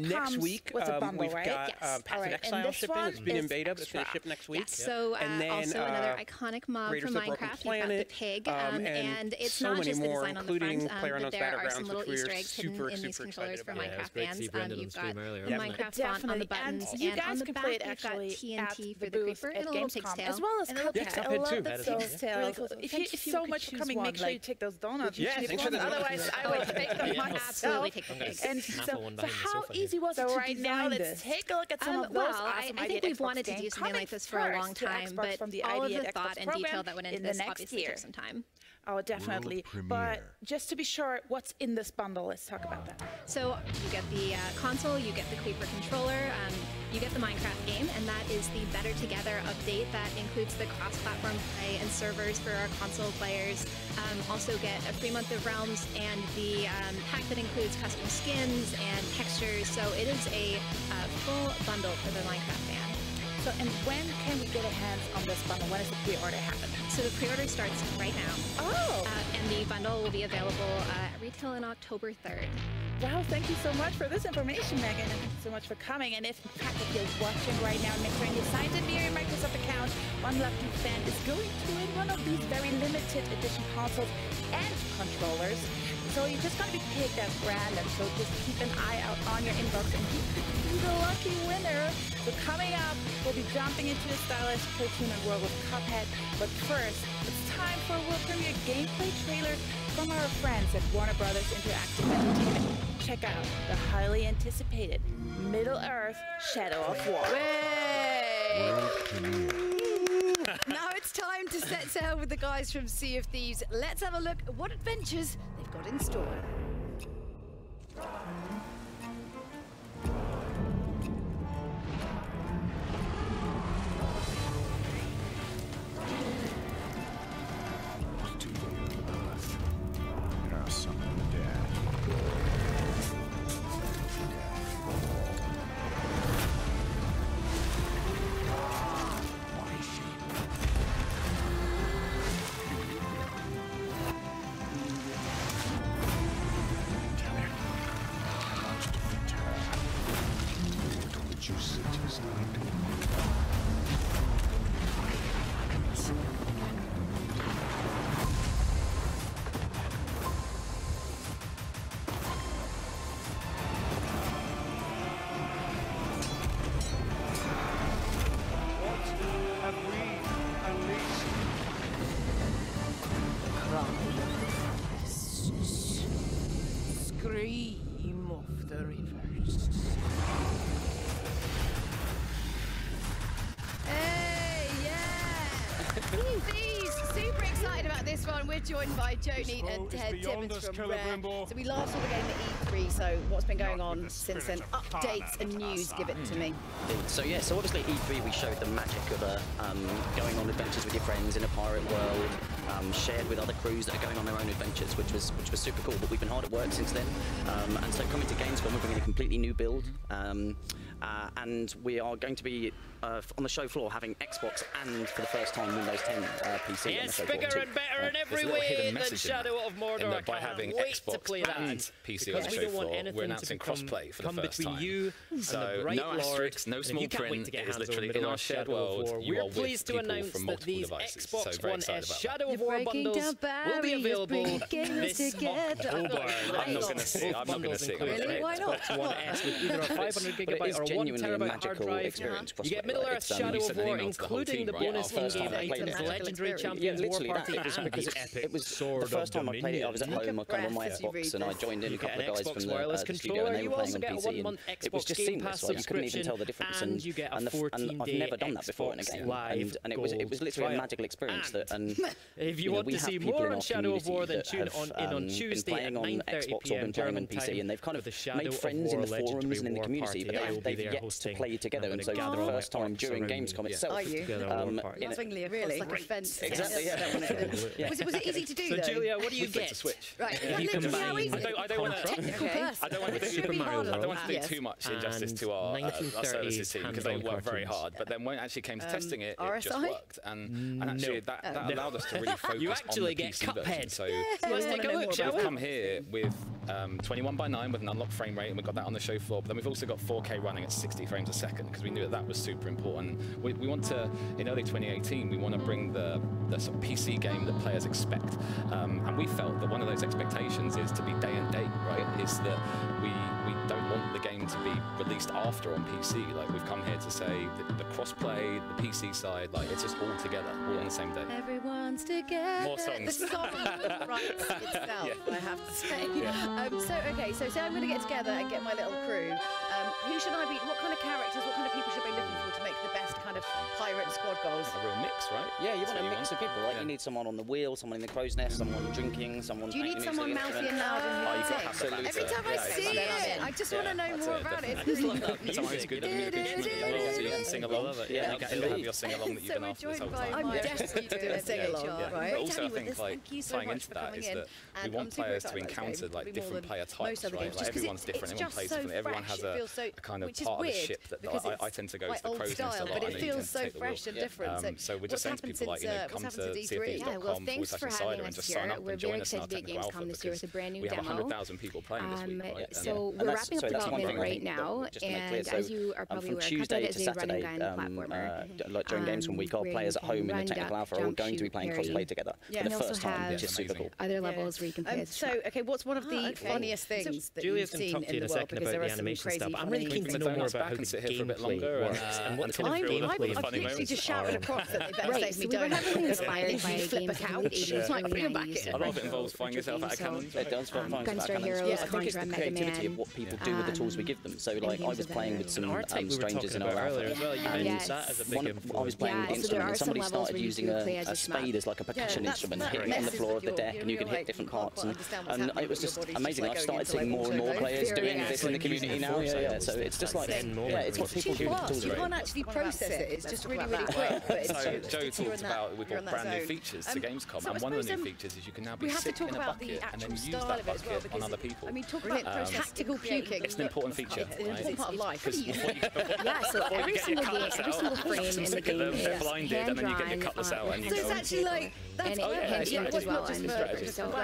Next week, we've got Path of Exile shipping. It's been in beta, but it's going to ship next week. So also another iconic mob from Minecraft. You've got the pig, and it's not just the design on the front, but there are some little Easter eggs hidden in these controllers for Minecraft fans. You've got Minecraft font on the buttons, and on the back you've got TNT for the creeper and a little pig's tail. As well as Cuphead. I love the pig's tail. If you so much for coming, make sure you take those donuts. Yeah, otherwise I would take them myself. Absolutely take the pigs. And so how easy was it to design this? Take a look at some of those awesome I think we've wanted to do something like this for a long time, but all of the thought and detail that went into this obviously took some time. Oh, definitely. But just to be sure, what's in this bundle? Let's talk about that. So you get the console, you get the Creeper controller, you get the Minecraft game, and that is the Better Together update that includes the cross-platform play and servers for our console players. Also get a free month of Realms and the pack that includes custom skins and textures. So it is a full bundle for the Minecraft fan. So, and when can we get a hands on this bundle? When is the pre-order happening? So the pre-order starts right now. Oh! And the bundle will be available at retail on October 3rd. Wow, thank you so much for this information, Megan, and thank you so much for coming. And if, in fact, if you're watching right now, make sure you signed in via your Microsoft account, one lucky fan is going to win one of these very limited edition consoles and controllers. So you're just going to be picked at random, so just keep an eye out on your inbox and you could be the lucky winner. So coming up, we'll be jumping into the stylish cartoon world with Cuphead. But first, it's time for a world premiere gameplay trailer from our friends at Warner Brothers Interactive Entertainment. Check out the highly anticipated Middle-earth Shadow of War. Now it's time to set sail with the guys from Sea of Thieves. Let's have a look at what adventures they've got in store. super excited about this one. We're joined by Joe Neat and Ted Timmons from Rare. So we last saw the game at E3, so what's been going on since then? Updates and news, give it to me. So yeah, so obviously E3 we showed the magic of going on adventures with your friends in a pirate world, shared with other crews that are going on their own adventures, which was super cool. But we've been hard at work since then, and so coming to Gamescom, we're bringing a completely new build. And we are going to be on the show floor having Xbox and for the first time Windows 10 PC. Yes, bigger and better in every way than Shadow of Mordor. By having Xbox and PC on the show floor, we're announcing crossplay for the first time. You so no asterisks, no small print. It is literally in our shared world. We're pleased to announce that these Xbox One S Shadow of War bundles will be available this October. I'm not going to see. I'm not going to see. Really? Why not? Xbox One S with either a 500GB or 1 terabyte hard drive. You get Middle Earth Shadow of War, including the bonus in-game items, Legendary Champions War Party, and the epic Sword of Dominion. The first time I played it, I was at home on my Xbox, and I joined in a couple of guys from the studio, and they were playing on PC, and it was just seamless. Like, you couldn't even tell the difference, and I've never done that before in a game, and it was literally a magical experience. If you want to see more on Shadow of War, then tune in on Tuesday at 9:30 PM German time, and they've kind of made friends in the forums and in the community, but they've yet to play together, and so for the first time during Gamescom itself. Are you? Swingly across like a fence. Exactly, yeah. Was it easy to do, So, Julia, what do you get? Right. You combine I don't want to do too much injustice to our services team because they work very hard. But then when it actually came to testing it, it just worked, and actually that allowed us to really focus you actually on the get PC Cuphead. version. So let's take a look, shall we? We've come here with 21:9 with an unlocked frame rate, and we've got that on the show floor. But then we've also got 4K running at 60 frames a second because we knew that was super important. We want to, in early 2018, we want to bring the sort of PC game that players expect, and we felt that one of those expectations is to be day and date, right? Is that we don't want the game to be released after on PC. Like, we've come here to say that the crossplay, the PC side, like, it's just all together, all on the same day. Everyone's together. More songs. The song writes itself, I have to say. So say I'm going to get together and get my little crew. Who should I be? What kind of characters, what kind of people should I be looking for to make the best kind of pirate squad goals? A real mix, right? Yeah, you want a mix of people, right? Yeah. You need someone on the wheel, someone in the crow's nest, someone drinking, someone. Do you need someone mouthy and loud and absolutely. Every time I see it, I just want to know more about it. It's always good to be so you can sing along. Yeah, you can have your sing along that you've been after this whole time. I'm desperate to do a sing along, right? But also, I think like tying into that is that we want players to encounter like different player types, right? Like, everyone's different, everyone plays different, everyone has a kind of part of the ship that I tend to go to the crow's nest a lot. But it feels so fresh and different. So we're just saying to people, like, come to cfds.com/insider and just sign up and join us in our technical alpha because we have 100,000 people playing this week, right? So we're wrapping up development right now, and as you are probably aware, Tuesday to Saturday, like during Gamescom week, our players at home in the technical alpha are all going to be playing crossplay together for the first time, which is super cool. Other levels where you can play. So, okay, what's one of the funniest things that Julia's you've seen in the world? Because there are some crazy stuff. I'm really keen to know more about how the gameplay works and what kind of gameplay. I've literally just shouted across that they better save me donuts. We were heavily inspired by a game from the 80s, like, bring them back in. A lot of it involves flying yourself out of cannons. It does flying yourself out of cannons. I think it's the creativity of what people do with the tools we give them. So, like, I was playing with some strangers in our alpha. I was playing an instrument, and somebody started using a spade as like a percussion instrument, hitting on the floor of the deck, and you can hit different parts. And it was just amazing. I've started seeing more and more players doing this in the community now. So it's just like, it's what people do with the tools. You can't actually process it. It's just really, really quick. So Joe talked about, we brought brand new features to Gamescom, and one of the new features is you can now be sick in a bucket and then use that bucket on other people. I mean, talk about tactical puking. It's an important feature, It's an important part of life. Yeah, so every single frame in the game is blinded, and then you get your cutlass out and you go. So it's actually like, and it hands as well.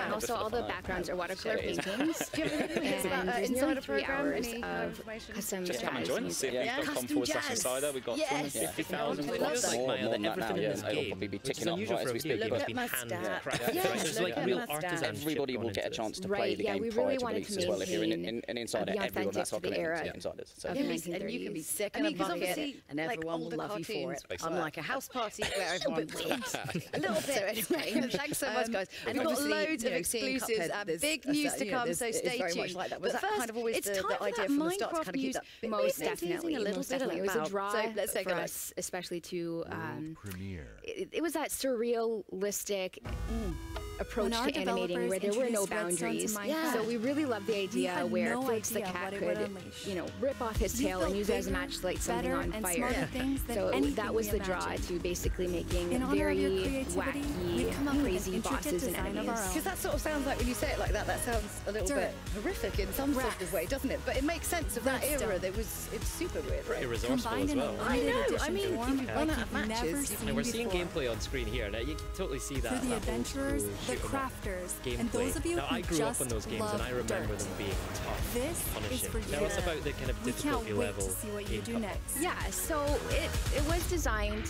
And also all the backgrounds are watercolor paintings. And there's nearly 3 hours of custom just come and join us. cfds.com/insider. We've got 250,000 plus. More than that now, it'll probably be ticking up right as we speak. It's like real artisan. Everybody will get a chance to play the game prior to release as well. If you're an insider, everyone that's our commitment to insiders. And you can be sick in a bucket, and everyone will love you for it. Unlike a house party where everyone wins. A little bit. Anyway, thanks so much, guys. And we've got loads of exclusives and big news to come, so stay tuned. But first, it's time for that Minecraft news. Most definitely. A little bit It was a draw so let's take for a look. us, especially to it was that surrealistic approach to animating where there were no boundaries. So we really loved the idea where Fritz the cat could, you know, rip off his tail and use it as a match to light something on fire. So that was the draw to basically making very wacky, crazy bosses and enemies. Because that sort of sounds like, when you say it like that, that sounds a little bit horrific in some sort of way, doesn't it? But it makes sense of that era. It's super weird. Pretty resourceful as well. I know. I mean, if you run out of matches. And we're seeing gameplay on screen here. Now you can totally see that. For the adventurers, the crafters, and those of you now, I grew up on those games, and I remember them being tough, punishing. Tell us about the kind of difficulty level. To see what you do next. Yeah, so it was designed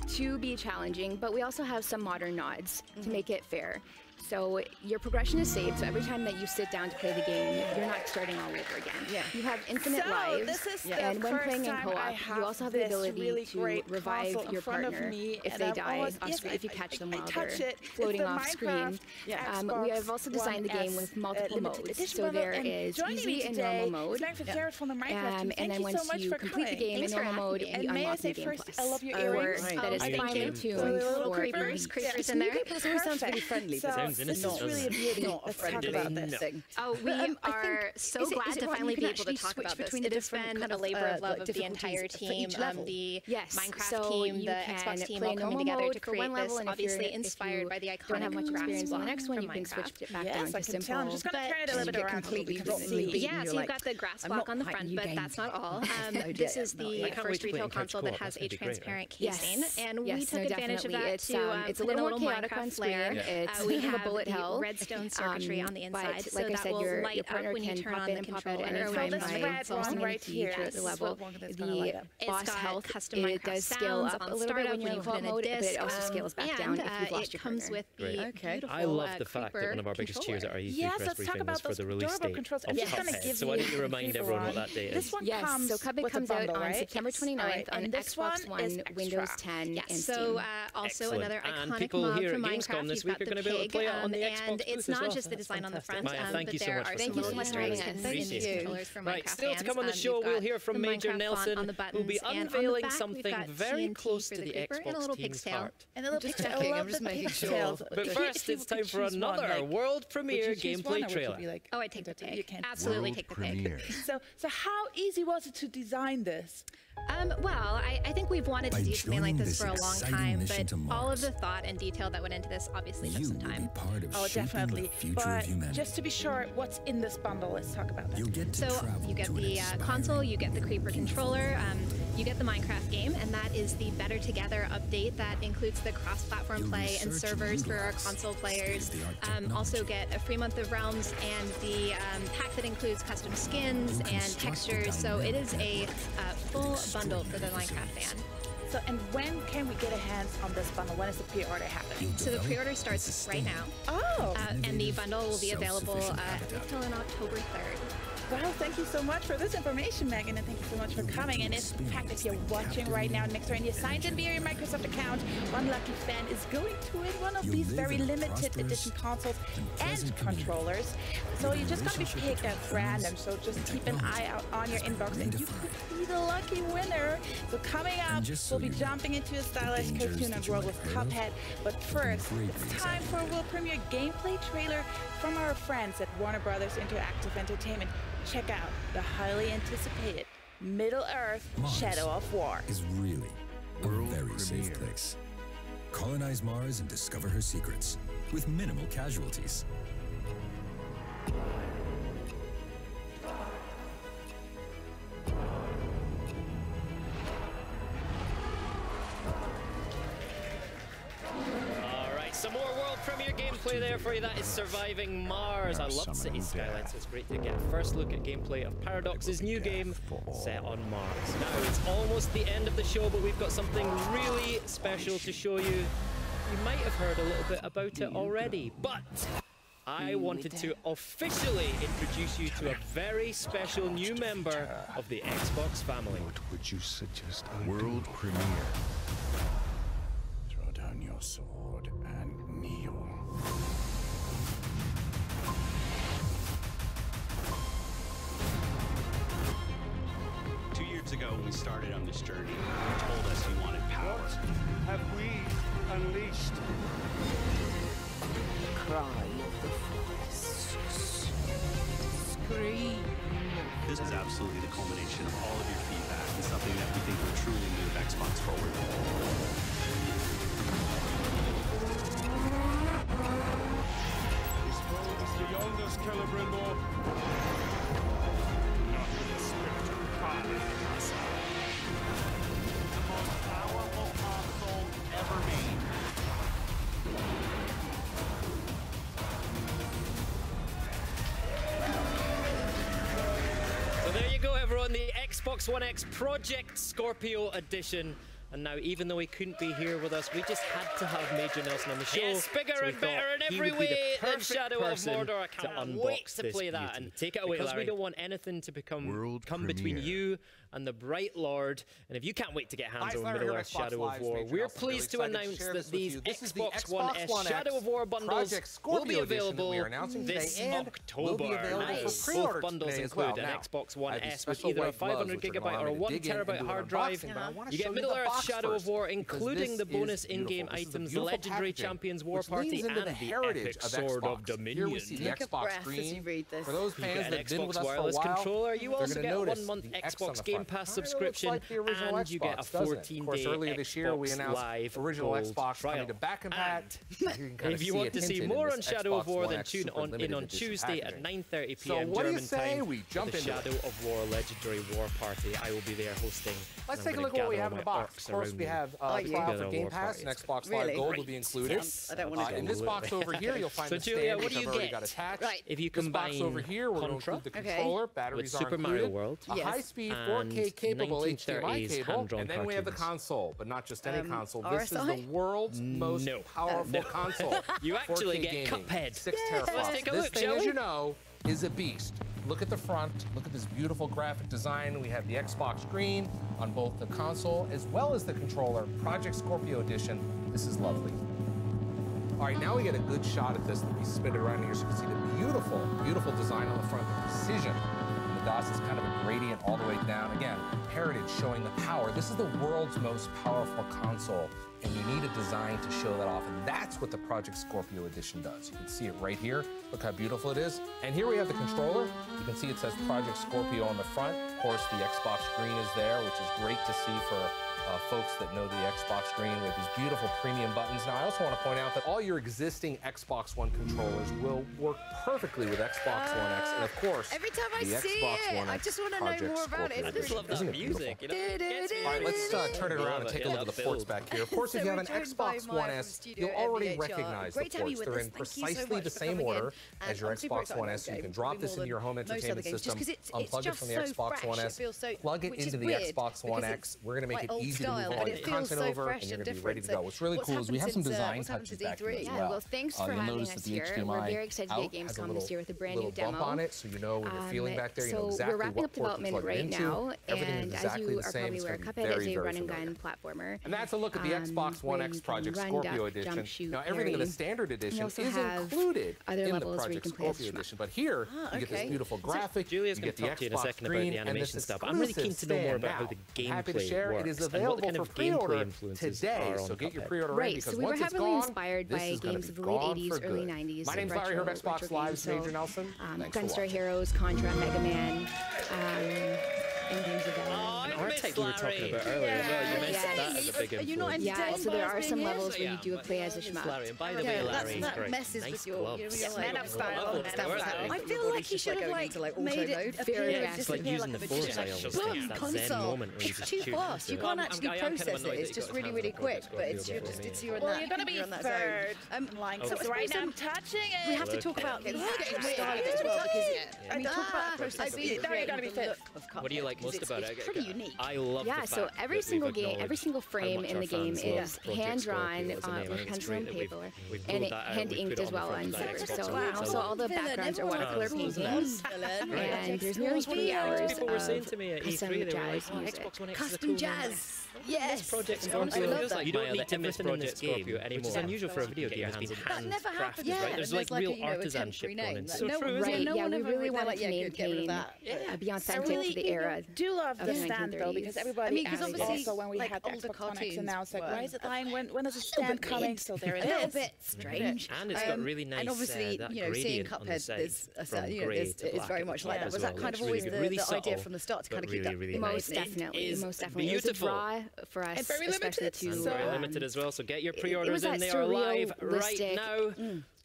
to be challenging, but we also have some modern nods to make it fair. So your progression is saved, so every time that you sit down to play the game, you're not starting all over again. You have infinite lives, and when playing in co-op, you also have the ability to revive your partner if they die off screen, if you catch them while they're floating off screen. We have also designed the game with multiple modes, so there is easy and normal mode, and then once you complete the game in normal mode, you unlock the game plus, or that is finely tuned for creepers in there. It always sounds really friendly. This is really not a friendly about this thing. Oh, we are so glad to finally be able to talk about this. It has been a labor of love of the entire team, the Minecraft team, the Xbox team, all coming together to create this, obviously inspired by the iconic grass block. The next one you can switch it back down to simple. I'm just going to turn it a little bit around completely. Yeah, so you've got the grass block on the front, but that's not all. This is the first retail console that has a transparent casing, and we took advantage of that to put in a little Minecraft flair. We have bullet hell, redstone circuitry on the inside, so that will light up when you turn on the controller. It's also right here. The level, the boss health, it does scale up a little bit when you're in full mode, but it also scales back down if you've lost your partner. Comes with the beautiful I love the fact that one of our biggest cheers at our E3 press briefing was for the release date of Cuphead. So why don't you remind everyone what that date is? So Cuphead comes out on September 29th on Xbox One, Windows 10, and Steam. So also another iconic mob from Minecraft. This week are going to be able to play it on the Xbox and it's not just the design on the front, but there are some little Easter eggs in these controllers for Minecraft Right, still to come on the show, we'll hear from Major Nelson, who'll be unveiling something very close to the Xbox team's heart. And a little pigtail. I'm just making sure. But first, it's time for another world premiere gameplay trailer. Oh, I take the pick. Absolutely take the pick. So how easy was it to design this? Well, I think we've wanted to do something like this for a long time, but all of the thought and detail that went into this obviously took some time. Oh, definitely. But just to be sure, what's in this bundle? Let's talk about that. So you get the console, you get the Creeper controller, you get the Minecraft game, and that is the Better Together update that includes the cross-platform play and servers for our console players. Also get a free month of Realms and the pack that includes custom skins and textures. So it is a full bundle for the Minecraft fan. So, and when can we get a hands on this bundle? When is the pre-order happening? So the pre-order starts right now. Oh! And the bundle will be available until on October 3rd. Wow, thank you so much for this information, Megan, and thank you so much for coming. And in fact, if you're watching right now in Mixer and you signed in via your Microsoft account, one lucky fan is going to win one of these very limited edition consoles and controllers. So you're just going to be picked at random, so just keep an eye out on your inbox and you could be the lucky winner. So coming up, we'll be jumping into a stylized cartoon and world with Cuphead. But first, it's time for a world premiere gameplay trailer from our friends at Warner Brothers Interactive Entertainment. Check out the highly anticipated Middle-earth Shadow of War. Is really a very safe place. Colonize Mars and discover her secrets with minimal casualties. Some more world premiere gameplay there for you. That is Surviving Mars. I love City Skylines, so it's great to get a first look at gameplay of Paradox's new game set on Mars. Now, it's almost the end of the show, but we've got something really special to show you. You might have heard a little bit about it already, but I wanted to officially introduce you to a very special new member of the Xbox family. What would you suggest? World premiere. Throw down your sword and kneel. Two years ago, when we started on this journey, you told us you wanted power. What have we cry of the forests. Scream. This is absolutely the culmination of all of your feedback and something that we think will truly move Xbox forward. This foe is beyond us, Celebrimbor. Not with the spirit of pride, Mikasa. The most powerful console ever made. So there you go, everyone, the Xbox One X Project Scorpio Edition. And now, even though he couldn't be here with us, we just had to have Major Nelson on the show. Yes, bigger so and better in every way than Shadow of Mordor. I can't wait to play that and take it away, because Larry. We don't want anything to come between you and the Bright Lord. And if you can't wait to get hands on Middle-earth Shadow of War, we're pleased to announce that these Xbox One S Shadow of War bundles will be available this October. Both bundles include an Xbox One S with either a 500GB or a 1TB hard drive. You get Middle-earth Shadow of War, including the bonus in-game items, the Legendary Champions War Party, and the epic Sword of Dominion. Here we see the Xbox screen. For those You fans get that an have been with Xbox us for a Wireless while, controller. You also get a notice 1-month the X Xbox on the Game front. Pass Kinda looks subscription, like the original and you get a Xbox, doesn't it? 14-day Of course, earlier this year we Xbox announced Live original Gold Xbox trial. coming to back and back. If you want to see more on Shadow of War, then tune in on Tuesday at 9:30 p.m. German time we jump for the into Shadow of War Legendary War Party. I will be there hosting. Let's take a look at what we have in the box. Of course, we have trial for Game Pass and Xbox Live Gold will be included. I don't want to in this box over here, you'll find so the Julia, stand what do which you I've already get? got attached. Right. If you This combine box over here, we're going to Contra include the controller, batteries with are Super included, Mario World, a high-speed 4K capable HDMI cable, and then we have the console, but not just any console. This is the world's most powerful console. You actually 4K get gaming, Cuphead. 6 Let's teraflops. take a This look, thing, shall as we? you know, is a beast. Look at the front. Look at this beautiful graphic design. We have the Xbox screen on both the console as well as the controller. Project Scorpio Edition. This is lovely. All right, now we get a good shot at this that we spin it around here so you can see the beautiful, beautiful design on the front, the precision. And the DOS is kind of a gradient all the way down. Again, heritage showing the power. This is the world's most powerful console, and you need a design to show that off, and that's what the Project Scorpio Edition does. You can see it right here. Look how beautiful it is. And here we have the controller. You can see it says Project Scorpio on the front. Of course, the Xbox screen is there, which is great to see for folks that know the Xbox screen. We have these beautiful premium buttons. Now, I also want to point out that all your existing Xbox One controllers will work perfectly with Xbox One X, and of course, every time I the see Xbox it, One I X just want to know Project more about it. Scorpio I just love that Isn't it music. You know, it gets me. All right, let's turn it around and take a look at the ports back here. Of course, if you have an Xbox One S, you'll already recognize the ports. They're in precisely the same order as your Xbox One S. So you can drop this into your home entertainment system, unplug it from the Xbox One S, plug it into the Xbox One X. We're going to make it easy to move all your content over, and you're going to be ready to go. What's really cool is we have some design touches back here as well. Well, thanks for having us here. We're very excited to get Gamescom this year with a brand new demo. Bump on it, so you know when you're feeling back there, you know exactly we're wrapping up development right now, and as you are probably aware, Cuphead is a run-and-gun platformer. And that's a look at the Xbox One X Project Scorpio Edition. Now, everything in the standard edition is included in the Project Scorpio Edition, but here you get this beautiful graphic. Julia's going to talk to you in a second about the animation stuff. I'm really keen to know more about how the gameplay works. It is and what available kind for of gameplay pre-order influences today, are on so get your Cuphead. pre-order ready, because we were once it's heavily gone, inspired by this is games of the late 80s, early 90s. My name's Larry, retro Xbox Live's games, Major Nelson. Gunstar Heroes, Contra, Mega Man, and things of that. Our type we were talking about earlier as well. You mentioned that as a big influence. Yeah, so there are some levels where you do play as a shmup. Larry, and by the way, Larry, that messes with your Man Up style. I feel like he should have made it appear it's like using the Force boom console. It's too fast. You can't actually process it. It's just really, really quick. But it's you're in that. Well, you're gonna be third. So right now I'm touching it. we have to talk about getting started as well, because I mean, talk about the process. Now you're gonna be fifth. What do you like most about it? It's pretty unique. I love the fact so every that single we've game, every single frame in the game is hand-drawn with pencil and paper, and hand-inked as well on paper. So and also all the backgrounds are watercolor paintings, and there's nearly 3 hours people were saying to me at custom E3, they were jazz like, music. Custom jazz. Yes. Project I Scorpio. love that. You don't need to miss this game anymore, which is unusual for a video game. Has been That never happened. right? There's like real artisanship going into it. So Right, yeah, we really wanted to maintain a Beyond authentic to the era do love of the the stand though. though, because everybody asked also when we had Xbox One X announced, like, why is it lying? When is the stand coming? So there it is. A little bit strange. And it's got really nice, and obviously, that you know, seeing Cuphead, it's very much like that. Was that kind of always the idea from the start to kind of keep that? Most definitely. Most definitely. It was a draw for us, especially to... Very limited as well, so get your pre-orders in. They are live right now.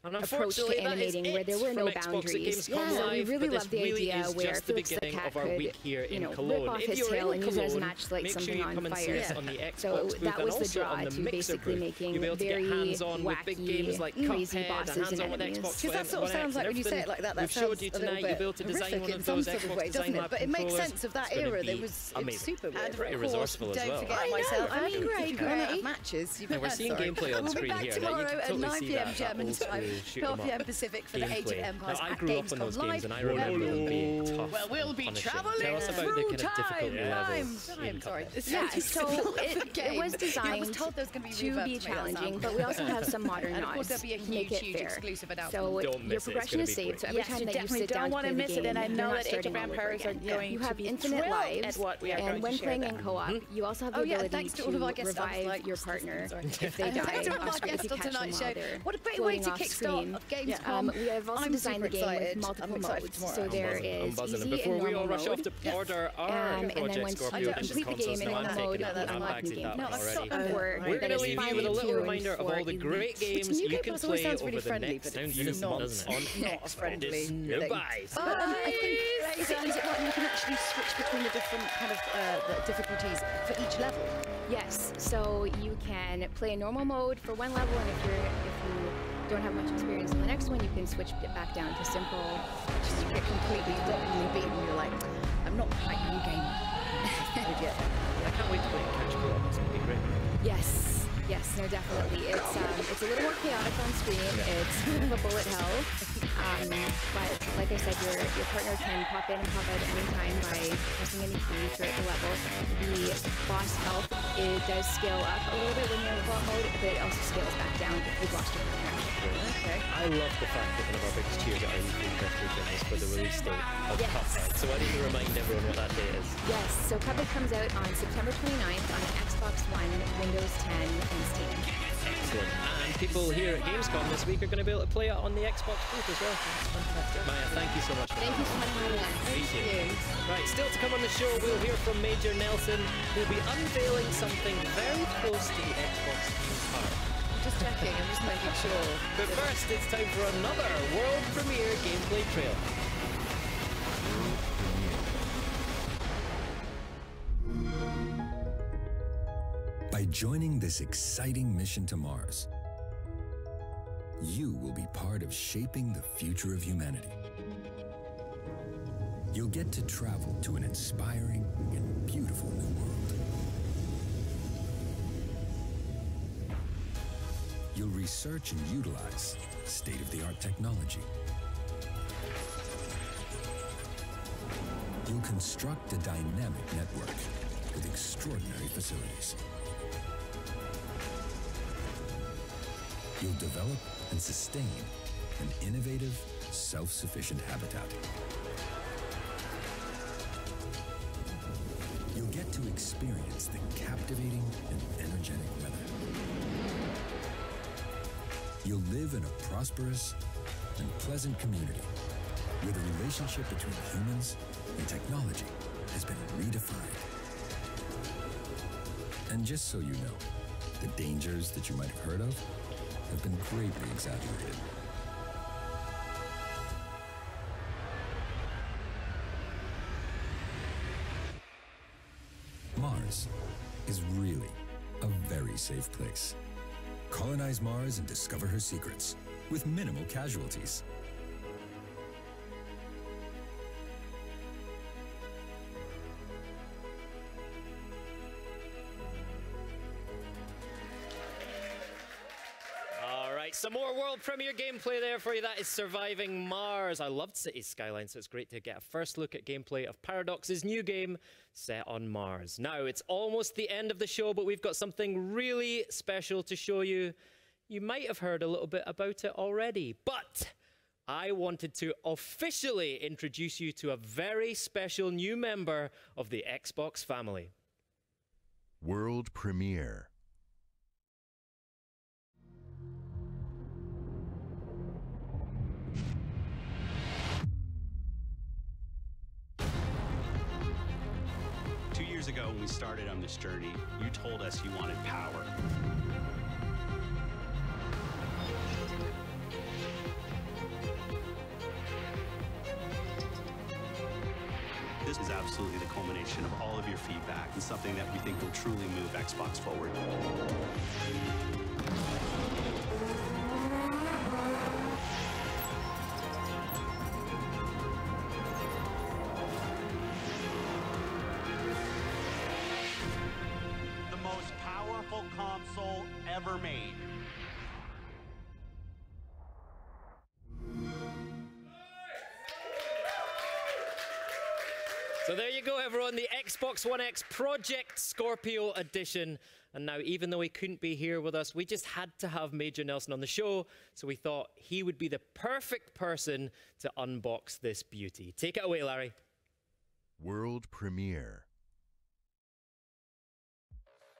And approach to animating where there were no boundaries. Yeah, we really love the idea where Felix the cat could, rip off his tail and use it as a matchlight something on fire. So that was the draw to basically making very wacky, crazy bosses and enemies. Because that sort of sounds like, when you say it like that, that sounds a little bit horrific in some sort of way, doesn't it? But it makes sense of that era. It was super weird. Pretty resourceful as well. Don't forget myself. I mean, if you run out of matches, you better. We're seeing gameplay on screen here. We'll be back tomorrow at 9 p.m. German time. 12 p.m. Pacific for the Age of Empires I grew up on those games and I remember them being tough. Well, we'll be traveling Tell us about the kind of difficult levels. Sorry. Yeah, so it was designed to be challenging, but we also have some modern nods to make it fair. So your progression is saved, so every time that you sit down to play the game, and I know that Age of starting Empires are going you to have be infinite lives, and when playing in co-op, you also have the ability to revive your partner if they die off screen, if you catch them while they're what a great way to kickstart gamescom. We have also designed the game with multiple modes. So there is easy before and we all normal rush off to order our and then once you complete the game in one mode, you unlock new game modes. We're going to leave you with a little reminder of all the great games you can play over the next months on Xbox. Goodbye. I think is it like you can actually switch between the different kind of difficulties for each level? Yes, so you can play a normal mode for one level, and if you don't have much experience in the next one, you can switch it back down to simple. Just you get completely beaten, and you're like, I'm not quite a new gamer. I can't wait to play Catch Co-op. It's going to be great. Yes, no, definitely. It's a little more chaotic on screen. It's kind of a bullet hell, but like I said, your partner can pop in and pop out any time by pressing any key throughout the level. The boss health, it does scale up a little bit when you're in co-op mode, but it also scales back down if you've lost your partner. Okay. I love the fact that one of our biggest cheers at our weekly press briefing is for the release date of Cuphead. So I need to remind everyone what that date is. Yes, so Cuphead comes out on September 29th on Xbox One, Windows 10, and Steam. Excellent. And people here at Gamescom this week are going to be able to play it on the Xbox booth as well. That's fantastic. Maya, thank you so much for Thank you so much for having us. Thank you. Right, still to come on the show, we'll hear from Major Nelson, who'll be unveiling something very close to the Xbox heart. Just checking, I'm just making sure. But first, it's time for another world premiere gameplay trailer. By joining this exciting mission to Mars, you will be part of shaping the future of humanity. You'll get to travel to an inspiring and beautiful new world. You'll research and utilize state-of-the-art technology. You'll construct a dynamic network with extraordinary facilities. You'll develop and sustain an innovative, self-sufficient habitat. You'll get to experience the captivating and energetic weather. You'll live in a prosperous and pleasant community where the relationship between humans and technology has been redefined. And just so you know, the dangers that you might have heard of have been greatly exaggerated. Mars is really a very safe place. Colonize Mars and discover her secrets with minimal casualties. Some more world premiere gameplay there for you. That is Surviving Mars. I loved Cities Skylines, so it's great to get a first look at gameplay of Paradox's new game set on Mars. Now, it's almost the end of the show, but we've got something really special to show you. You might have heard a little bit about it already, but I wanted to officially introduce you to a very special new member of the Xbox family. World premiere. Years ago when we started on this journey, you told us you wanted power. This is absolutely the culmination of all of your feedback and something that we think will truly move Xbox forward. Console ever made. So there you go, everyone, the Xbox One X Project Scorpio Edition. And now, even though he couldn't be here with us, we just had to have Major Nelson on the show, so we thought he would be the perfect person to unbox this beauty. Take it away, Larry. World premiere.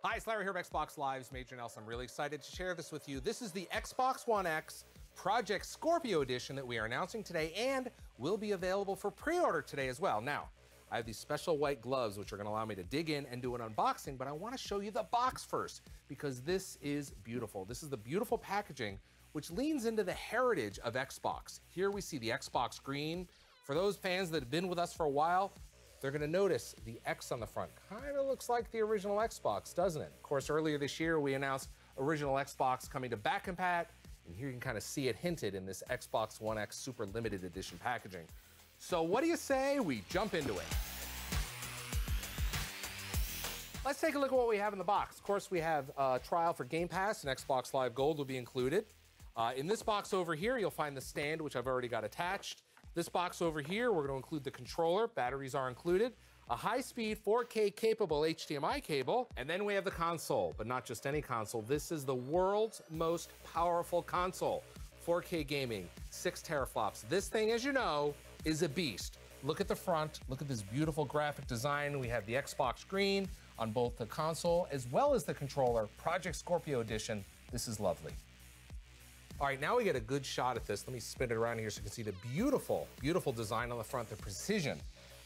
Hi, it's Larry here of Xbox Live's Major Nelson. I'm really excited to share this with you. This is the Xbox One X Project Scorpio Edition that we are announcing today and will be available for pre-order today as well. Now, I have these special white gloves which are going to allow me to dig in and do an unboxing, but I want to show you the box first because this is beautiful. This is the beautiful packaging which leans into the heritage of Xbox. Here we see the Xbox green. For those fans that have been with us for a while, they're going to notice the X on the front. Kind of looks like the original Xbox, doesn't it? Of course, earlier this year, we announced original Xbox coming to back and pat, and here you can kind of see it hinted in this Xbox One X Super Limited Edition packaging. So what do you say we jump into it? Let's take a look at what we have in the box. Of course, we have a trial for Game Pass, and Xbox Live Gold will be included. In this box over here, you'll find the stand, which I've already got attached. This box over here, we're going to include the controller. Batteries are included. A high-speed 4K capable HDMI cable. And then we have the console, but not just any console. This is the world's most powerful console. 4K gaming, 6 teraflops. This thing, as you know, is a beast. Look at the front. Look at this beautiful graphic design. We have the Xbox screen on both the console as well as the controller. Project Scorpio Edition. This is lovely. All right, now we get a good shot at this. Let me spin it around here so you can see the beautiful, beautiful design on the front, the precision.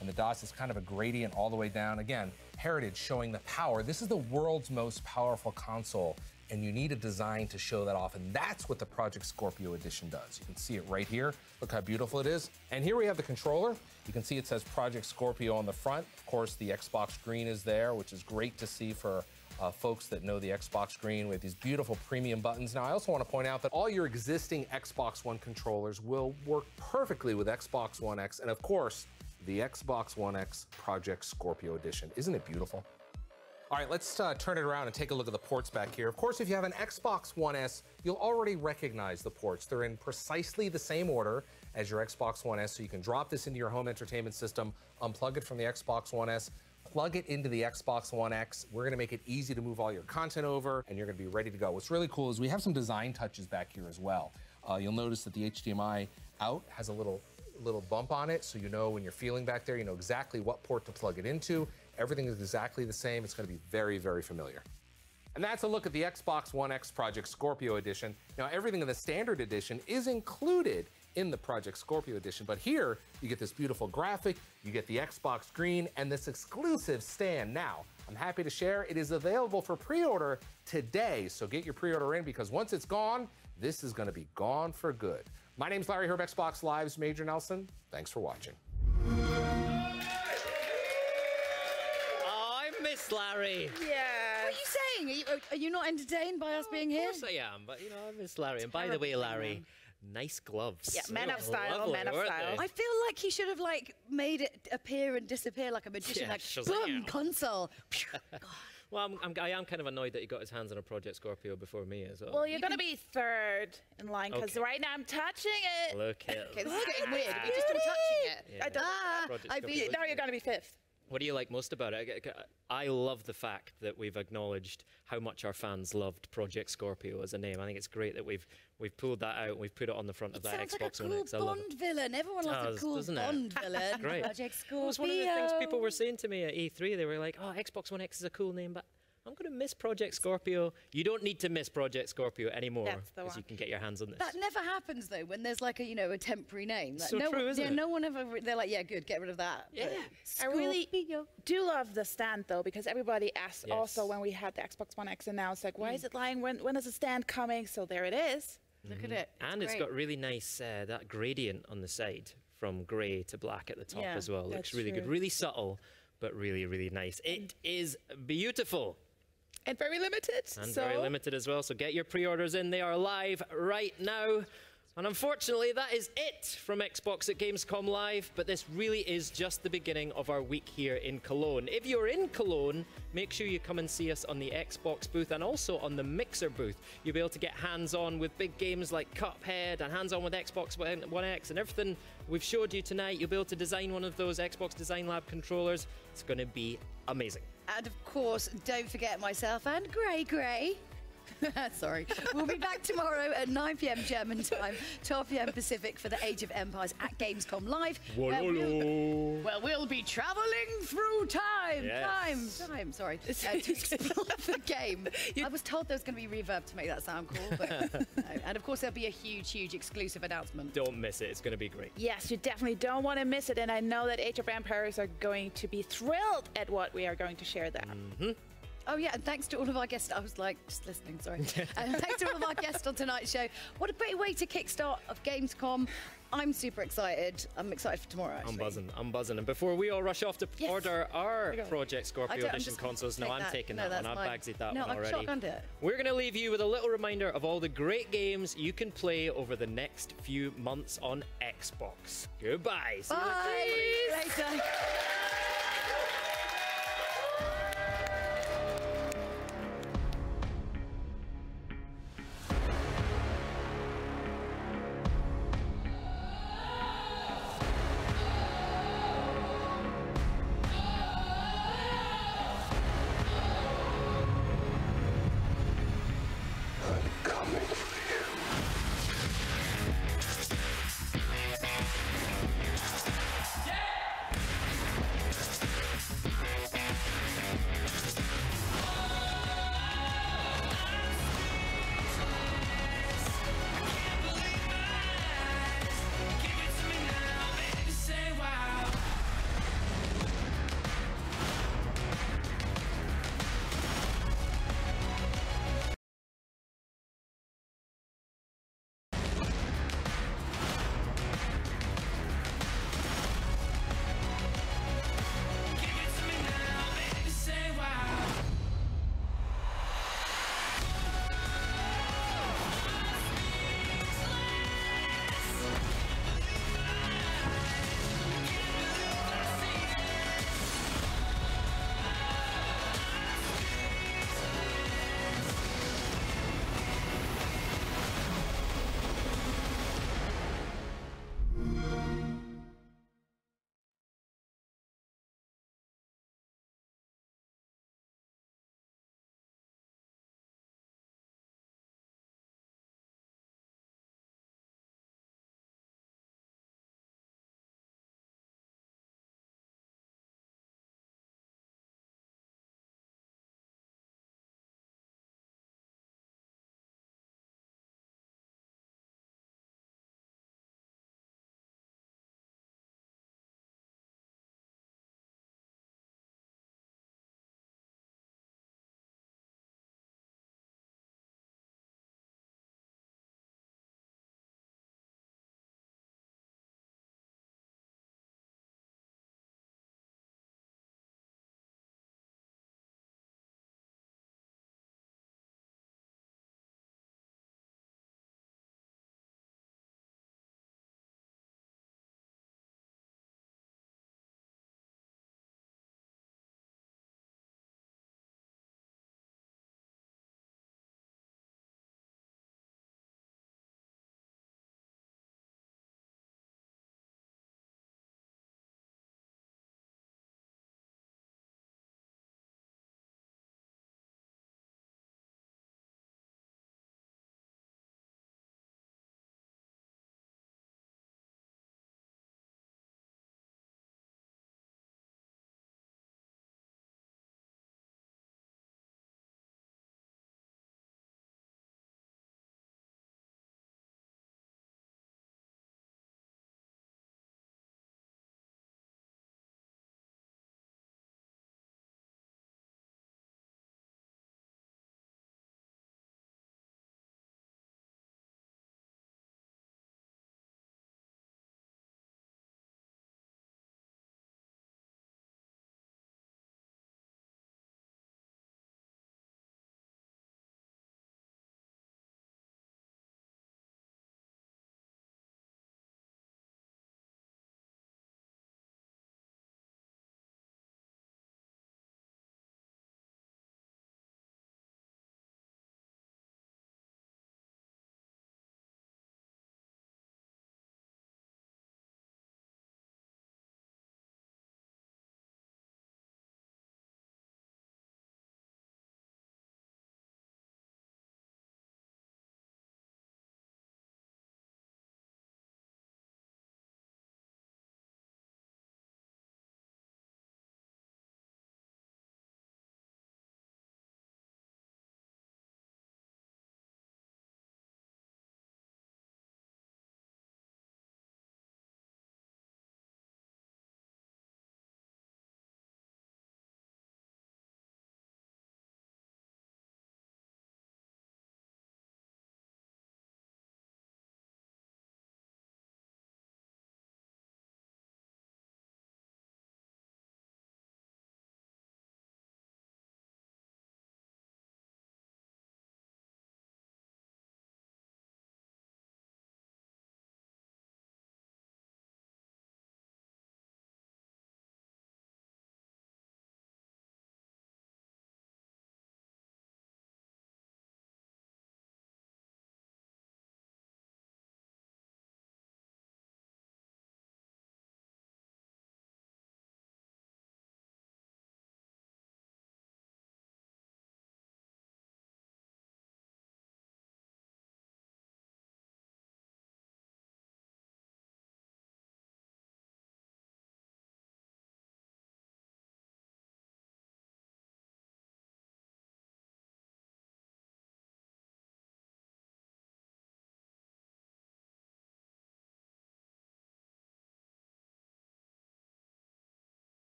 And the DOS is kind of a gradient all the way down. Again, heritage showing the power. This is the world's most powerful console, and you need a design to show that off. And that's what the Project Scorpio Edition does. You can see it right here. Look how beautiful it is. And here we have the controller. You can see it says Project Scorpio on the front. Of course, the Xbox screen is there, which is great to see for folks that know the Xbox screen with these beautiful premium buttons. Now, I also want to point out that all your existing Xbox One controllers will work perfectly with Xbox One X, and of course, the Xbox One X Project Scorpio Edition. Isn't it beautiful? All right, let's turn it around and take a look at the ports back here. Of course, if you have an Xbox One S, you'll already recognize the ports. They're in precisely the same order as your Xbox One S, so you can drop this into your home entertainment system, unplug it from the Xbox One S, plug it into the Xbox One X. We're gonna make it easy to move all your content over, and you're gonna be ready to go. What's really cool is we have some design touches back here as well. You'll notice that the HDMI out has a little bump on it, so you know when you're feeling back there, you know exactly what port to plug it into. Everything is exactly the same. It's gonna be very, very familiar. And that's a look at the Xbox One X Project Scorpio Edition. Now, everything in the standard edition is included in the Project Scorpio Edition, but here you get this beautiful graphic, you get the Xbox screen, and this exclusive stand. Now, I'm happy to share it is available for pre-order today, so get your pre-order in because once it's gone, this is gonna be gone for good. My name's Larry Herb, Xbox Live's Major Nelson. Thanks for watching. Oh, I miss Larry. Yeah. What are you saying? Are you not entertained by us being here? Of course I am, but you know, I miss Larry. And by the way, Larry, nice gloves. Yeah, man of style, lovely, man of style. I feel like he should have made it appear and disappear like a magician, Yeah, like Shazam. boom, console. Well, I am kind of annoyed that he got his hands on a Project Scorpio before me as well. Well, you're going to be third in line because Okay. right now I'm touching it. Look at Okay, this is getting weird. We just been touching it. Yeah. Project I beat. Now you're going to be fifth. What do you like most about it? I love the fact that we've acknowledged how much our fans loved Project Scorpio as a name. I think it's great that we've pulled that out and we've put it on the front of that Sounds Xbox like One a X. I cool love it. Bond villain. Everyone loves a cool doesn't it? Bond villain. Great. Project Scorpio. It was one of the things people were saying to me at E3. They were like, "Oh, Xbox One X is a cool name, but I'm going to miss Project Scorpio. You don't need to miss Project Scorpio anymore because you can get your hands on this. That never happens though when there's like a a temporary name. Like, so true, isn't it? No one ever. They're like, yeah, good, get rid of that. Yeah, I really do love the stand though, because everybody asked also when we had the Xbox One X announced, like, why is it lying? When is the stand coming? So there it is. Look at it. And it's got really nice that gradient on the side from grey to black at the top as well. Looks really good, really subtle, but really, really nice. It is beautiful. And very limited. And very limited as well. So get your pre-orders in. They are live right now. And unfortunately, that is it from Xbox at Gamescom Live. But this really is just the beginning of our week here in Cologne. If you're in Cologne, make sure you come and see us on the Xbox booth and also on the Mixer booth. You'll be able to get hands-on with big games like Cuphead and hands-on with Xbox One X and everything we've showed you tonight. You'll be able to design one of those Xbox Design Lab controllers. It's going to be amazing. And of course, don't forget myself and Gray. Sorry. We'll be back tomorrow at 9 p.m. German time, 12 p.m. Pacific for the Age of Empires at Gamescom Live. Where we'll be traveling through time. Time, sorry. To explore the game. I was told there was going to be reverb to make that sound cool, but no. And of course, there'll be a huge exclusive announcement. Don't miss it. It's going to be great. Yes, you definitely don't want to miss it. And I know that Age of Empires are going to be thrilled at what we are going to share there. Oh, yeah, and thanks to all of our guests. I was like, just listening, sorry. And thanks to all of our guests on tonight's show. What a great way to kickstart of Gamescom. I'm super excited. I'm excited for tomorrow, actually. I'm buzzing. And before we all rush off to order our Project Scorpio Edition consoles, no, I'm taking that one. I've bagsied that one already. Shotgunned it. We're going to leave you with a little reminder of all the great games you can play over the next few months on Xbox. Goodbye. Bye. See you later.